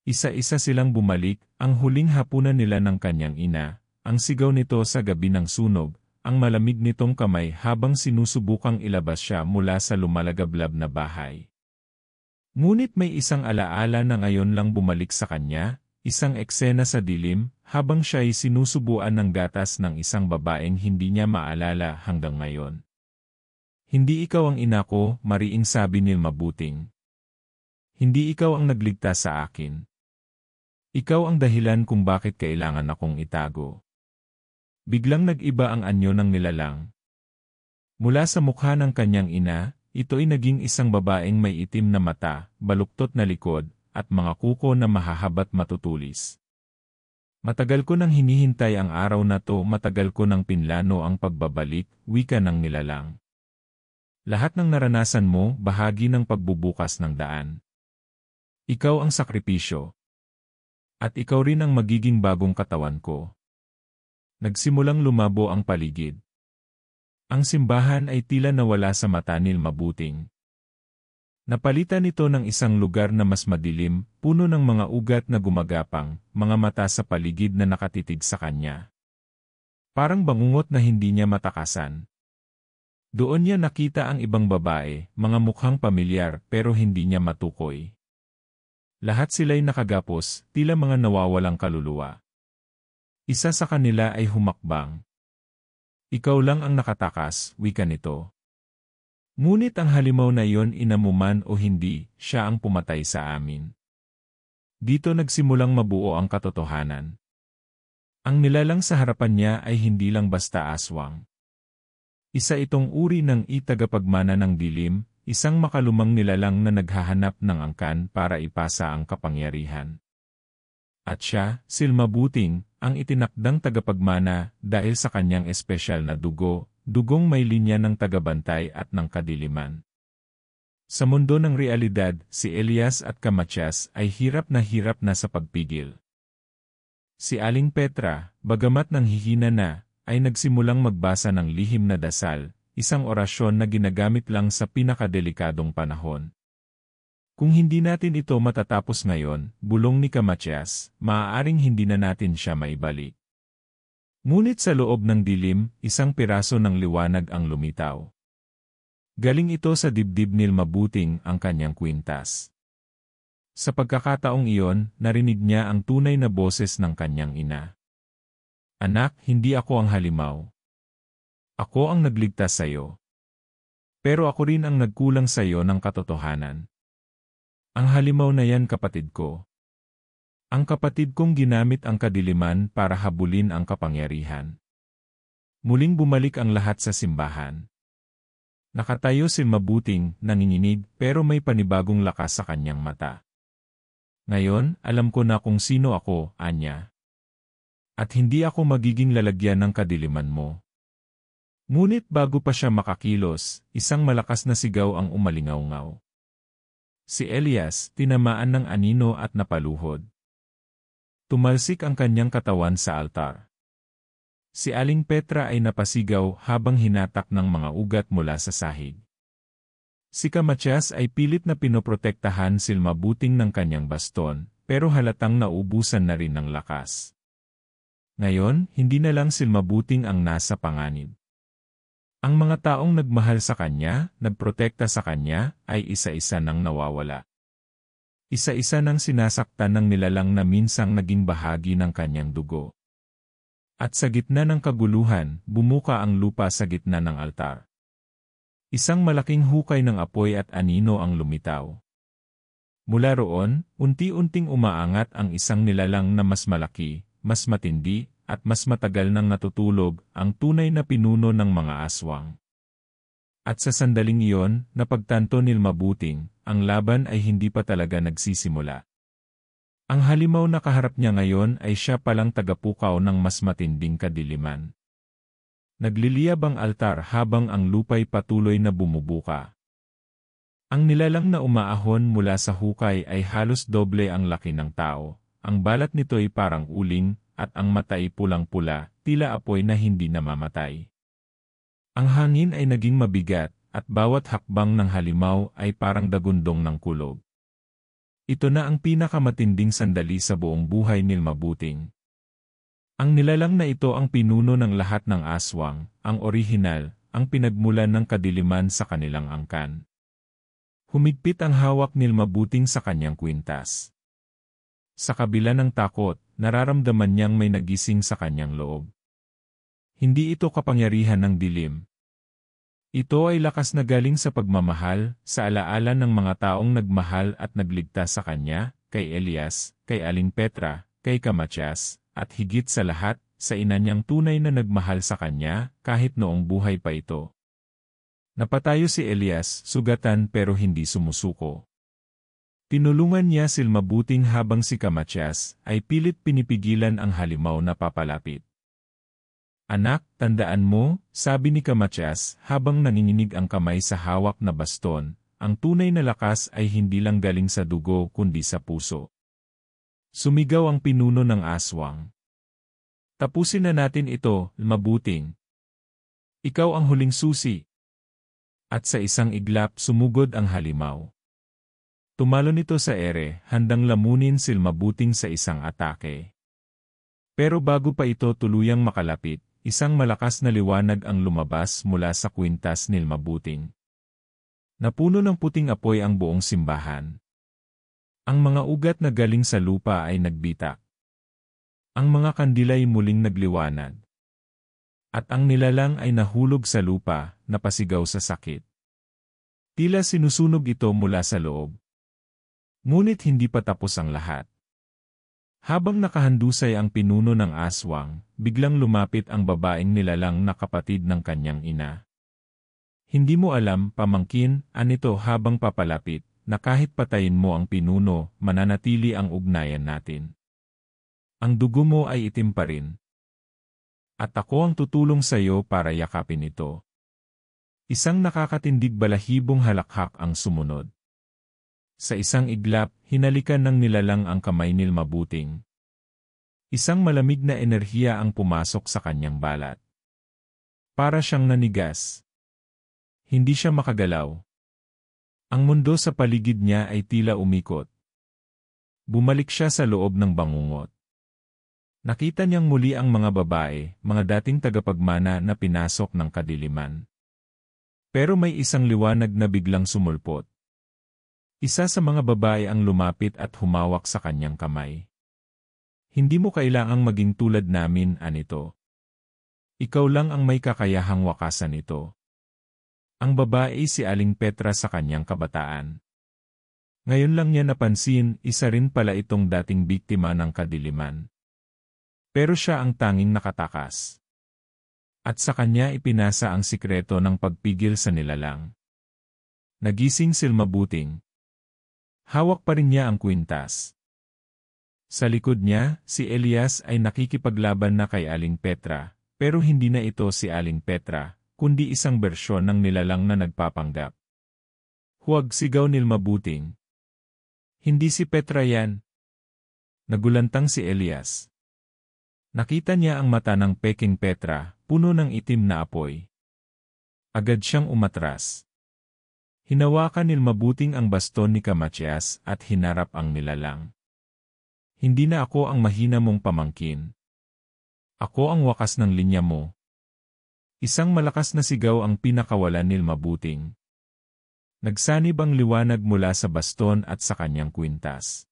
Isa-isa silang bumalik, ang huling hapunan nila ng kanyang ina, ang sigaw nito sa gabi ng sunog, ang malamig nitong kamay habang sinusubukang ilabas siya mula sa lumalagablab na bahay. Ngunit may isang alaala na ngayon lang bumalik sa kanya, isang eksena sa dilim, habang siya ay sinusubuan ng gatas ng isang babaeng hindi niya maalala hanggang ngayon. Hindi ikaw ang ina ko, mariing sabi ni Mabuting. Hindi ikaw ang nagligtas sa akin. Ikaw ang dahilan kung bakit kailangan akong itago. Biglang nag-iba ang anyo ng nilalang. Mula sa mukha ng kanyang ina, ito ay naging isang babaeng may itim na mata, baluktot na likod, at mga kuko na mahahabat matutulis. Matagal ko nang hinihintay ang araw na to, matagal ko nang pinlano ang pagbabalik, wika ng nilalang. Lahat ng naranasan mo, bahagi ng pagbubukas ng daan. Ikaw ang sakripisyo. At ikaw rin ang magiging bagong katawan ko. Nagsimulang lumabo ang paligid. Ang simbahan ay tila nawala sa mata ni Mabuting. Napalitan ito ng isang lugar na mas madilim, puno ng mga ugat na gumagapang, mga mata sa paligid na nakatitig sa kanya. Parang bangungot na hindi niya matakasan. Doon niya nakita ang ibang babae, mga mukhang pamilyar pero hindi niya matukoy. Lahat sila'y nakagapos, tila mga nawawalang kaluluwa. Isa sa kanila ay humakbang. Ikaw lang ang nakatakas, wika nito. Ngunit ang halimaw na iyon inamuman o hindi, siya ang pumatay sa amin. Dito nagsimulang mabuo ang katotohanan. Ang nilalang sa harapan niya ay hindi lang basta aswang. Isa itong uri ng itagapagmana ng dilim, isang makalumang nilalang na naghahanap ng angkan para ipasa ang kapangyarihan. At siya, si Mabuting, ang itinakdang tagapagmana dahil sa kanyang espesyal na dugo, dugong may linya ng tagabantay at ng kadiliman. Sa mundo ng realidad, si Elias at Kamatyas ay hirap na sa pagpigil. Si Aling Petra, bagamat nanghihina na, ay nagsimulang magbasa ng lihim na dasal, isang orasyon na ginagamit lang sa pinakadelikadong panahon. Kung hindi natin ito matatapos ngayon, bulong ni Kamatyas, maaaring hindi na natin siya maibalik. Ngunit sa loob ng dilim, isang piraso ng liwanag ang lumitaw. Galing ito sa dibdib ni Mabuting ang kanyang kwintas. Sa pagkakataong iyon, narinig niya ang tunay na boses ng kanyang ina. Anak, hindi ako ang halimaw. Ako ang nagligtas sa iyo. Pero ako rin ang nagkulang sa iyo ng katotohanan. Ang halimaw na yan, kapatid ko. Ang kapatid kong ginamit ang kadiliman para habulin ang kapangyarihan. Muling bumalik ang lahat sa simbahan. Nakatayo si Mabuting, nanginginig, pero may panibagong lakas sa kanyang mata. Ngayon, alam ko na kung sino ako, Anya. At hindi ako magiging lalagyan ng kadiliman mo. Ngunit bago pa siya makakilos, isang malakas na sigaw ang umalingaw-ngaw. Si Elias, tinamaan ng anino at napaluhod. Tumalsik ang kanyang katawan sa altar. Si Aling Petra ay napasigaw habang hinatak ng mga ugat mula sa sahig. Si Kamatyas ay pilit na pinoprotektahan si Mabuting ng kanyang baston, pero halatang naubusan na rin ng lakas. Ngayon, hindi na lang si Mabuting ang nasa panganib. Ang mga taong nagmahal sa kanya, nagprotekta sa kanya, ay isa-isa nang nawawala. Isa-isa nang sinasaktan ng nilalang na minsang naging bahagi ng kanyang dugo. At sa gitna ng kaguluhan, bumuka ang lupa sa gitna ng altar. Isang malaking hukay ng apoy at anino ang lumitaw. Mula roon, unti-unting umaangat ang isang nilalang na mas malaki, mas matindi, at mas matagal nang natutulog, ang tunay na pinuno ng mga aswang. At sa sandaling iyon, napagtanto ni Mabuting, ang laban ay hindi pa talaga nagsisimula. Ang halimaw na kaharap niya ngayon ay siya palang tagapukaw ng mas matinding kadiliman. Nagliliyab ang altar habang ang lupa'y patuloy na bumubuka. Ang nilalang na umaahon mula sa hukay ay halos doble ang laki ng tao. Ang balat nito'y parang uling, at ang mata ay pulang-pula, tila apoy na hindi namamatay. Ang hangin ay naging mabigat, at bawat hakbang ng halimaw ay parang dagundong ng kulog. Ito na ang pinakamatinding sandali sa buong buhay ni Mabuting. Ang nilalang na ito ang pinuno ng lahat ng aswang, ang orihinal, ang pinagmulan ng kadiliman sa kanilang angkan. Humigpit ang hawak ni Mabuting sa kanyang kwintas. Sa kabila ng takot, nararamdaman niyang may nagising sa kanyang loob. Hindi ito kapangyarihan ng dilim. Ito ay lakas na galing sa pagmamahal, sa alaala ng mga taong nagmahal at nagligtas sa kanya, kay Elias, kay Aling Petra, kay Kamatyas, at higit sa lahat, sa ina niyang tunay na nagmahal sa kanya, kahit noong buhay pa ito. Napatayo si Elias, sugatan pero hindi sumusuko. Tinulungan niya si Mabuting habang si Kamatyas ay pilit pinipigilan ang halimaw na papalapit. Anak, tandaan mo, sabi ni Kamatyas habang nanginginig ang kamay sa hawak na baston, ang tunay na lakas ay hindi lang galing sa dugo kundi sa puso. Sumigaw ang pinuno ng aswang. Tapusin na natin ito, Mabuting. Ikaw ang huling susi. At sa isang iglap sumugod ang halimaw. Tumalon ito sa ere, handang lamunin si Mabuting sa isang atake. Pero bago pa ito tuluyang makalapit, isang malakas na liwanag ang lumabas mula sa kwintas ni Mabuting. Napuno ng puting apoy ang buong simbahan. Ang mga ugat na galing sa lupa ay nagbitak. Ang mga kandila'y muling nagliwanag. At ang nilalang ay nahulog sa lupa, napasigaw sa sakit. Tila sinusunog ito mula sa loob. Ngunit hindi pa tapos ang lahat. Habang nakahandusay ang pinuno ng aswang, biglang lumapit ang babaeng nilalang na kapatid ng kanyang ina. Hindi mo alam, pamangkin, anito habang papalapit, na kahit patayin mo ang pinuno, mananatili ang ugnayan natin. Ang dugo mo ay itim pa rin. At ako ang tutulong sa iyo para yakapin ito. Isang nakakatindig balahibong halakhak ang sumunod. Sa isang iglap, hinalikan ng nilalang ang kamay ni Mabuting. Isang malamig na enerhiya ang pumasok sa kanyang balat. Para siyang nanigas. Hindi siya makagalaw. Ang mundo sa paligid niya ay tila umikot. Bumalik siya sa loob ng bangungot. Nakita niyang muli ang mga babae, mga dating tagapagmana na pinasok ng kadiliman. Pero may isang liwanag na biglang sumulpot. Isa sa mga babae ang lumapit at humawak sa kanyang kamay. Hindi mo kailangang maging tulad namin, anito. Ikaw lang ang may kakayahang wakasan ito. Ang babae si Aling Petra sa kanyang kabataan. Ngayon lang niya napansin, isa rin pala itong dating biktima ng kadiliman. Pero siya ang tanging nakatakas. At sa kanya ipinasa ang sikreto ng pagpigil sa nilalang. Nagising si Mabuting. Hawak pa rin niya ang kwintas. Sa likod niya, si Elias ay nakikipaglaban na kay Aling Petra, pero hindi na ito si Aling Petra, kundi isang bersyon ng nilalang na nagpapanggap. Huwag, sigaw ni Mabuting. Hindi si Petra yan. Nagulantang si Elias. Nakita niya ang mata ng peking Petra, puno ng itim na apoy. Agad siyang umatras. Hinawakan ni Mabuting ang baston ni Kamatyas at hinarap ang nilalang. Hindi na ako ang mahina mong pamangkin. Ako ang wakas ng linya mo. Isang malakas na sigaw ang pinakawalan ni Mabuting. Nagsanib ang liwanag mula sa baston at sa kanyang kwintas.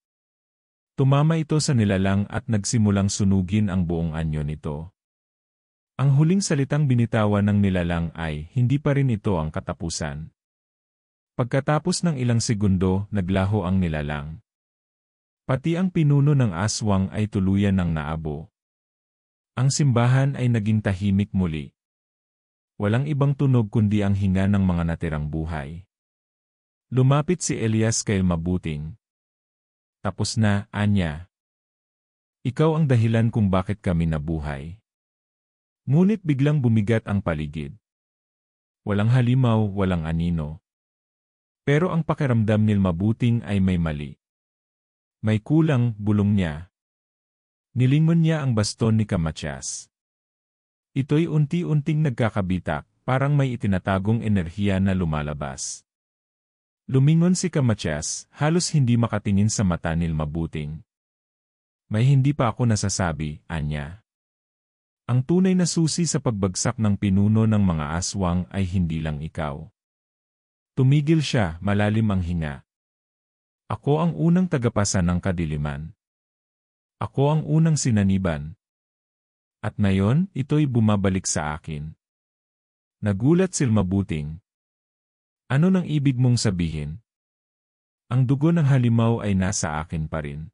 Tumama ito sa nilalang at nagsimulang sunugin ang buong anyo nito. Ang huling salitang binitawan ng nilalang ay, hindi pa rin ito ang katapusan. Pagkatapos ng ilang segundo, naglaho ang nilalang. Pati ang pinuno ng aswang ay tuluyan ng naabo. Ang simbahan ay naging tahimik muli. Walang ibang tunog kundi ang hinga ng mga natirang buhay. Lumapit si Elias kay Mabuting. Tapos na, anya. Ikaw ang dahilan kung bakit kami nabuhay. Ngunit biglang bumigat ang paligid. Walang halimaw, walang anino. Pero ang pakiramdam ni Mabuting ay may mali. May kulang, bulong niya. Nilingon niya ang baston ni Kamatyas. Ito'y unti-unting nagkakabitak, parang may itinatagong enerhiya na lumalabas. Lumingon si Kamatyas, halos hindi makatingin sa mata ni Mabuting. May hindi pa ako nasasabi, anya. Ang tunay na susi sa pagbagsak ng pinuno ng mga aswang ay hindi lang ikaw. Tumigil siya, malalim ang hinga. Ako ang unang tagapasa ng kadiliman. Ako ang unang sinaniban. At ngayon, ito'y bumabalik sa akin. Nagulat si Mabuting. Ano nang ibig mong sabihin? Ang dugo ng halimaw ay nasa akin pa rin.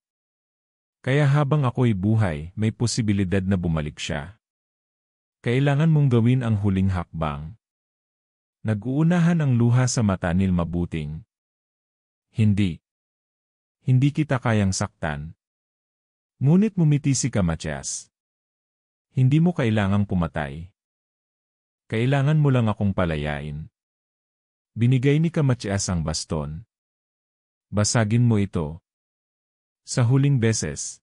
Kaya habang ako'y buhay, may posibilidad na bumalik siya. Kailangan mong gawin ang huling hakbang. Nag-uunahan ang luha sa mata ni Mabuting. Hindi. Hindi kita kayang saktan. Ngunit mumiti si Kamatyas. Hindi mo kailangang pumatay. Kailangan mo lang akong palayain. Binigay ni Kamatyas ang baston. Basagin mo ito. Sa huling beses.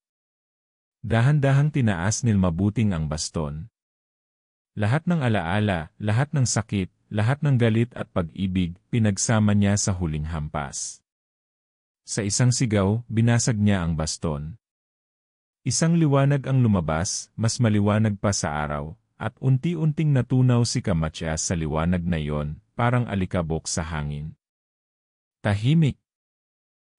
Dahan-dahang tinaas ni Mabuting ang baston. Lahat ng alaala, lahat ng sakit, lahat ng galit at pag-ibig, pinagsama niya sa huling hampas. Sa isang sigaw, binasag niya ang baston. Isang liwanag ang lumabas, mas maliwanag pa sa araw, at unti-unting natunaw si Kamatyas sa liwanag na iyon, parang alikabok sa hangin. Tahimik.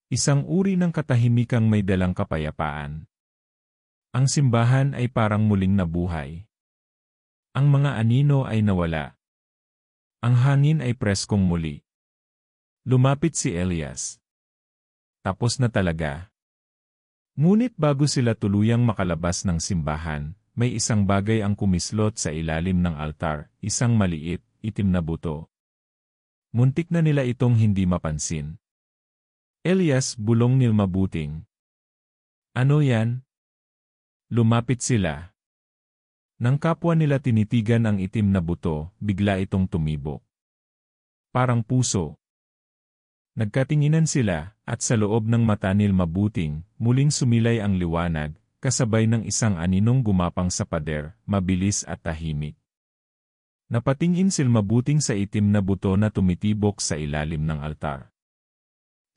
Isang uri ng katahimikang may dalang kapayapaan. Ang simbahan ay parang muling nabuhay. Ang mga anino ay nawala. Ang hangin ay preskong muli. Lumapit si Elias. Tapos na talaga. Ngunit bago sila tuluyang makalabas ng simbahan, may isang bagay ang kumislot sa ilalim ng altar, isang maliit, itim na buto. Muntik na nila itong hindi mapansin. Elias, bulong ni Mabuting. Ano yan? Lumapit sila. Nang kapwa nila tinitigan ang itim na buto, bigla itong tumibok. Parang puso. Nagkatinginan sila, at sa loob ng mata ni Mabuting, muling sumilay ang liwanag, kasabay ng isang aninong gumapang sa pader, mabilis at tahimik. Napatingin si Mabuting sa itim na buto na tumitibok sa ilalim ng altar.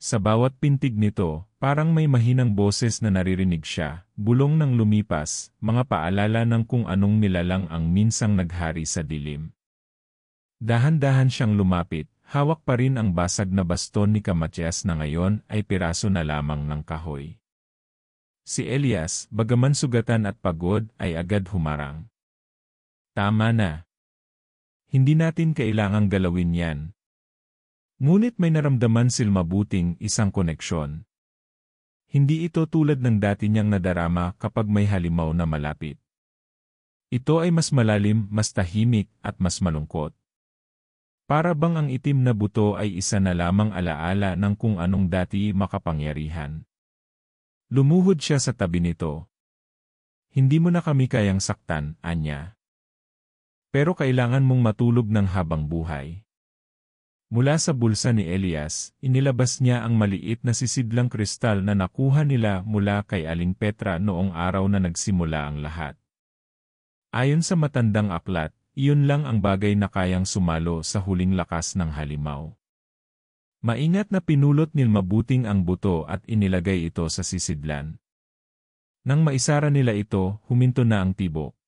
Sa bawat pintig nito, parang may mahinang boses na naririnig siya, bulong ng lumipas, mga paalala ng kung anong nilalang ang minsang naghari sa dilim. Dahan-dahan siyang lumapit. Hawak pa rin ang basag na baston ni Kamatyas na ngayon ay piraso na lamang ng kahoy. Si Elias, bagaman sugatan at pagod, ay agad humarang. Tama na. Hindi natin kailangang galawin yan. Ngunit may naramdaman si Mabuting isang koneksyon. Hindi ito tulad ng dati niyang nadarama kapag may halimaw na malapit. Ito ay mas malalim, mas tahimik, at mas malungkot. Para bang ang itim na buto ay isa na lamang alaala ng kung anong dati makapangyarihan. Lumuhod siya sa tabi nito. Hindi mo na kami kayang saktan, anya. Pero kailangan mong matulog ng habang buhay. Mula sa bulsa ni Elias, inilabas niya ang maliit na sisidlang kristal na nakuha nila mula kay Aling Petra noong araw na nagsimula ang lahat. Ayon sa matandang aklat, iyon lang ang bagay na kayang sumalo sa huling lakas ng halimaw. Maingat na pinulot ni Mabuting ang buto at inilagay ito sa sisidlan. Nang maisara nila ito, huminto na ang tibok.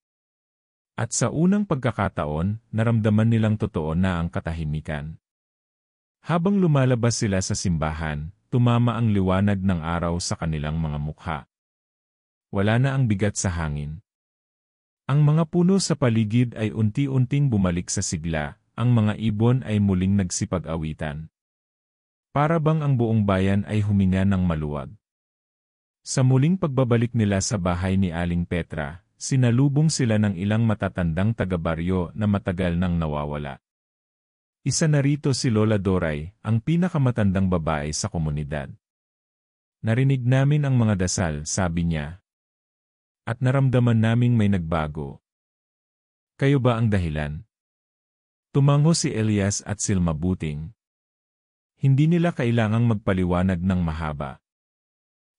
At sa unang pagkakataon, naramdaman nilang totoo na ang katahimikan. Habang lumalabas sila sa simbahan, tumama ang liwanag ng araw sa kanilang mga mukha. Wala na ang bigat sa hangin. Ang mga puno sa paligid ay unti-unting bumalik sa sigla, ang mga ibon ay muling nagsipag-awitan. Para bang ang buong bayan ay huminga ng maluwag. Sa muling pagbabalik nila sa bahay ni Aling Petra, sinalubong sila ng ilang matatandang taga-baryo na matagal nang nawawala. Isa na rito si Lola Doray, ang pinakamatandang babae sa komunidad. Narinig namin ang mga dasal, sabi niya. At naramdaman naming may nagbago. Kayo ba ang dahilan? Tumango si Elias at Silma Buting. Hindi nila kailangang magpaliwanag ng mahaba.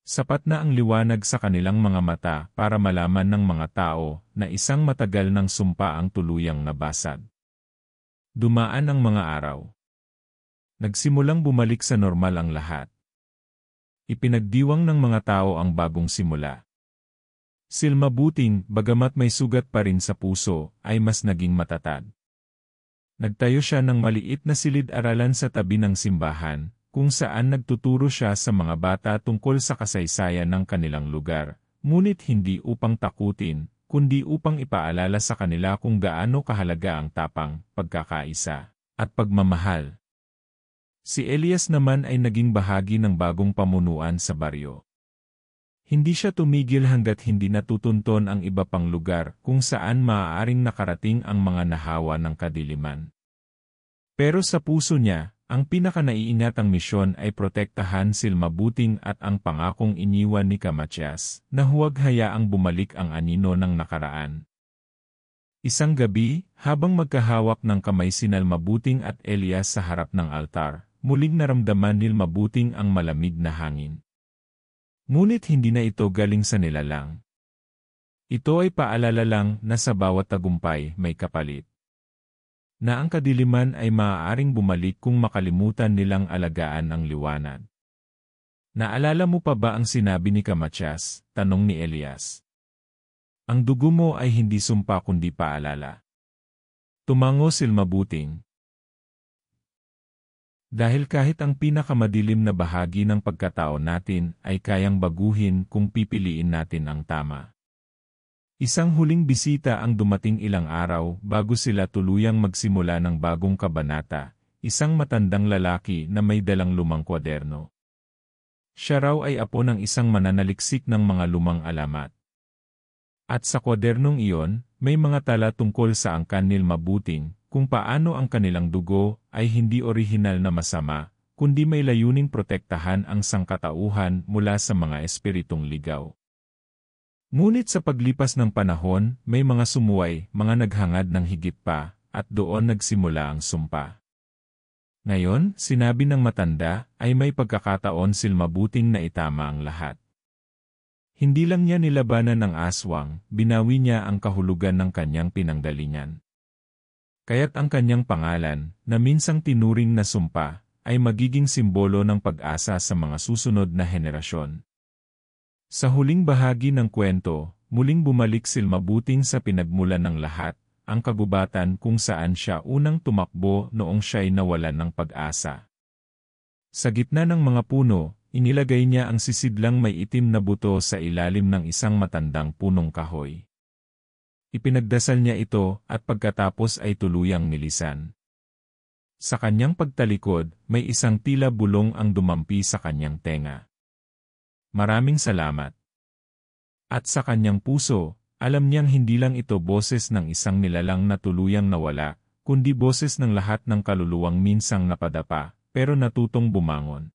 Sapat na ang liwanag sa kanilang mga mata para malaman ng mga tao na isang matagal ng sumpa ang tuluyang nabasag. Dumaan ang mga araw. Nagsimulang bumalik sa normal ang lahat. Ipinagdiwang ng mga tao ang bagong simula. Silma Buting, bagamat may sugat pa rin sa puso, ay mas naging matatag. Nagtayo siya ng maliit na silid-aralan sa tabi ng simbahan, kung saan nagtuturo siya sa mga bata tungkol sa kasaysayan ng kanilang lugar, ngunit hindi upang takutin, kundi upang ipaalala sa kanila kung gaano kahalaga ang tapang, pagkakaisa, at pagmamahal. Si Elias naman ay naging bahagi ng bagong pamunuan sa baryo. Hindi siya tumigil hanggat hindi natutunton ang iba pang lugar kung saan maaaring nakarating ang mga nahawa ng kadiliman. Pero sa puso niya, ang pinaka-naiingatang misyon ay protektahan Silma Buting at ang pangakong iniwan ni Kamatyas na huwag hayaang bumalik ang anino ng nakaraan. Isang gabi, habang magkahawak ng kamay sinal Mabuting at Elias sa harap ng altar, muling naramdaman ni Mabuting ang malamig na hangin. Ngunit hindi na ito galing sa nilalang. Ito ay paalala lang na sa bawat tagumpay may kapalit. Na ang kadiliman ay maaaring bumalik kung makalimutan nilang alagaan ang liwanag. Naalala mo pa ba ang sinabi ni Kamatyas? Tanong ni Elias. Ang dugo mo ay hindi sumpa kundi paalala. Tumango Silma Buting. Dahil kahit ang pinakamadilim na bahagi ng pagkatao natin ay kayang baguhin kung pipiliin natin ang tama. Isang huling bisita ang dumating ilang araw bago sila tuluyang magsimula ng bagong kabanata, isang matandang lalaki na may dalang lumang kwaderno. Siya raw ay apo ng isang mananaliksik ng mga lumang alamat. At sa kwadernong iyon, may mga tala tungkol sa angkan ni Mabuting, kung paano ang kanilang dugo ay hindi orihinal na masama, kundi may layuning protektahan ang sangkatauhan mula sa mga espiritong ligaw. Ngunit sa paglipas ng panahon, may mga sumuway, mga naghangad ng higit pa, at doon nagsimula ang sumpa. Ngayon, sinabi ng matanda, ay may pagkakataon Silma Buting na itama ang lahat. Hindi lang niya nilabanan ng aswang, binawi niya ang kahulugan ng kanyang pinanggalingan. Kaya't ang kanyang pangalan, na minsang tinuring na sumpa, ay magiging simbolo ng pag-asa sa mga susunod na henerasyon. Sa huling bahagi ng kwento, muling bumalik Silma Buting sa pinagmulan ng lahat, ang kagubatan kung saan siya unang tumakbo noong siya'y nawalan ng pag-asa. Sa gitna ng mga puno, inilagay niya ang sisidlang may itim na buto sa ilalim ng isang matandang punong kahoy. Ipinagdasal niya ito at pagkatapos ay tuluyang nilisan. Sa kanyang pagtalikod, may isang tila bulong ang dumampi sa kanyang tenga. Maraming salamat. At sa kanyang puso, alam niyang hindi lang ito boses ng isang nilalang na tuluyang nawala, kundi boses ng lahat ng kaluluwang minsang napadapa, pero natutong bumangon.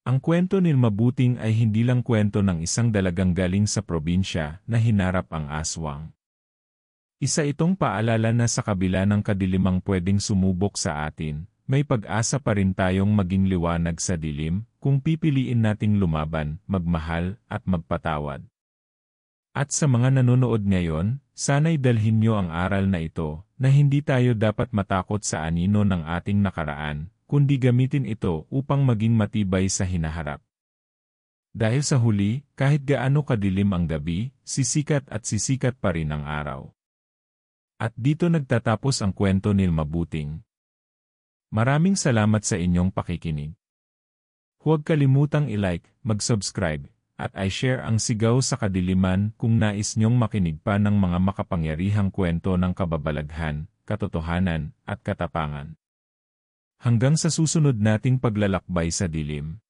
Ang kwento ni Mabuting ay hindi lang kwento ng isang dalagang galing sa probinsya na hinarap ang aswang. Isa itong paalala na sa kabila ng kadilimang pwedeng sumubok sa atin, may pag-asa pa rin tayong maging liwanag sa dilim, kung pipiliin nating lumaban, magmahal, at magpatawad. At sa mga nanonood ngayon, sana'y dalhin niyo ang aral na ito, na hindi tayo dapat matakot sa anino ng ating nakaraan, kundi gamitin ito upang maging matibay sa hinaharap. Dahil sa huli, kahit gaano kadilim ang gabi, sisikat at sisikat pa rin ang araw. At dito nagtatapos ang kwento ni Mabuting. Maraming salamat sa inyong pakikinig. Huwag kalimutang i-like, mag-subscribe, at i-share ang Sigaw sa Kadiliman kung nais niyong makinig pa ng mga makapangyarihang kwento ng kababalaghan, katotohanan, at katapangan. Hanggang sa susunod nating paglalakbay sa dilim.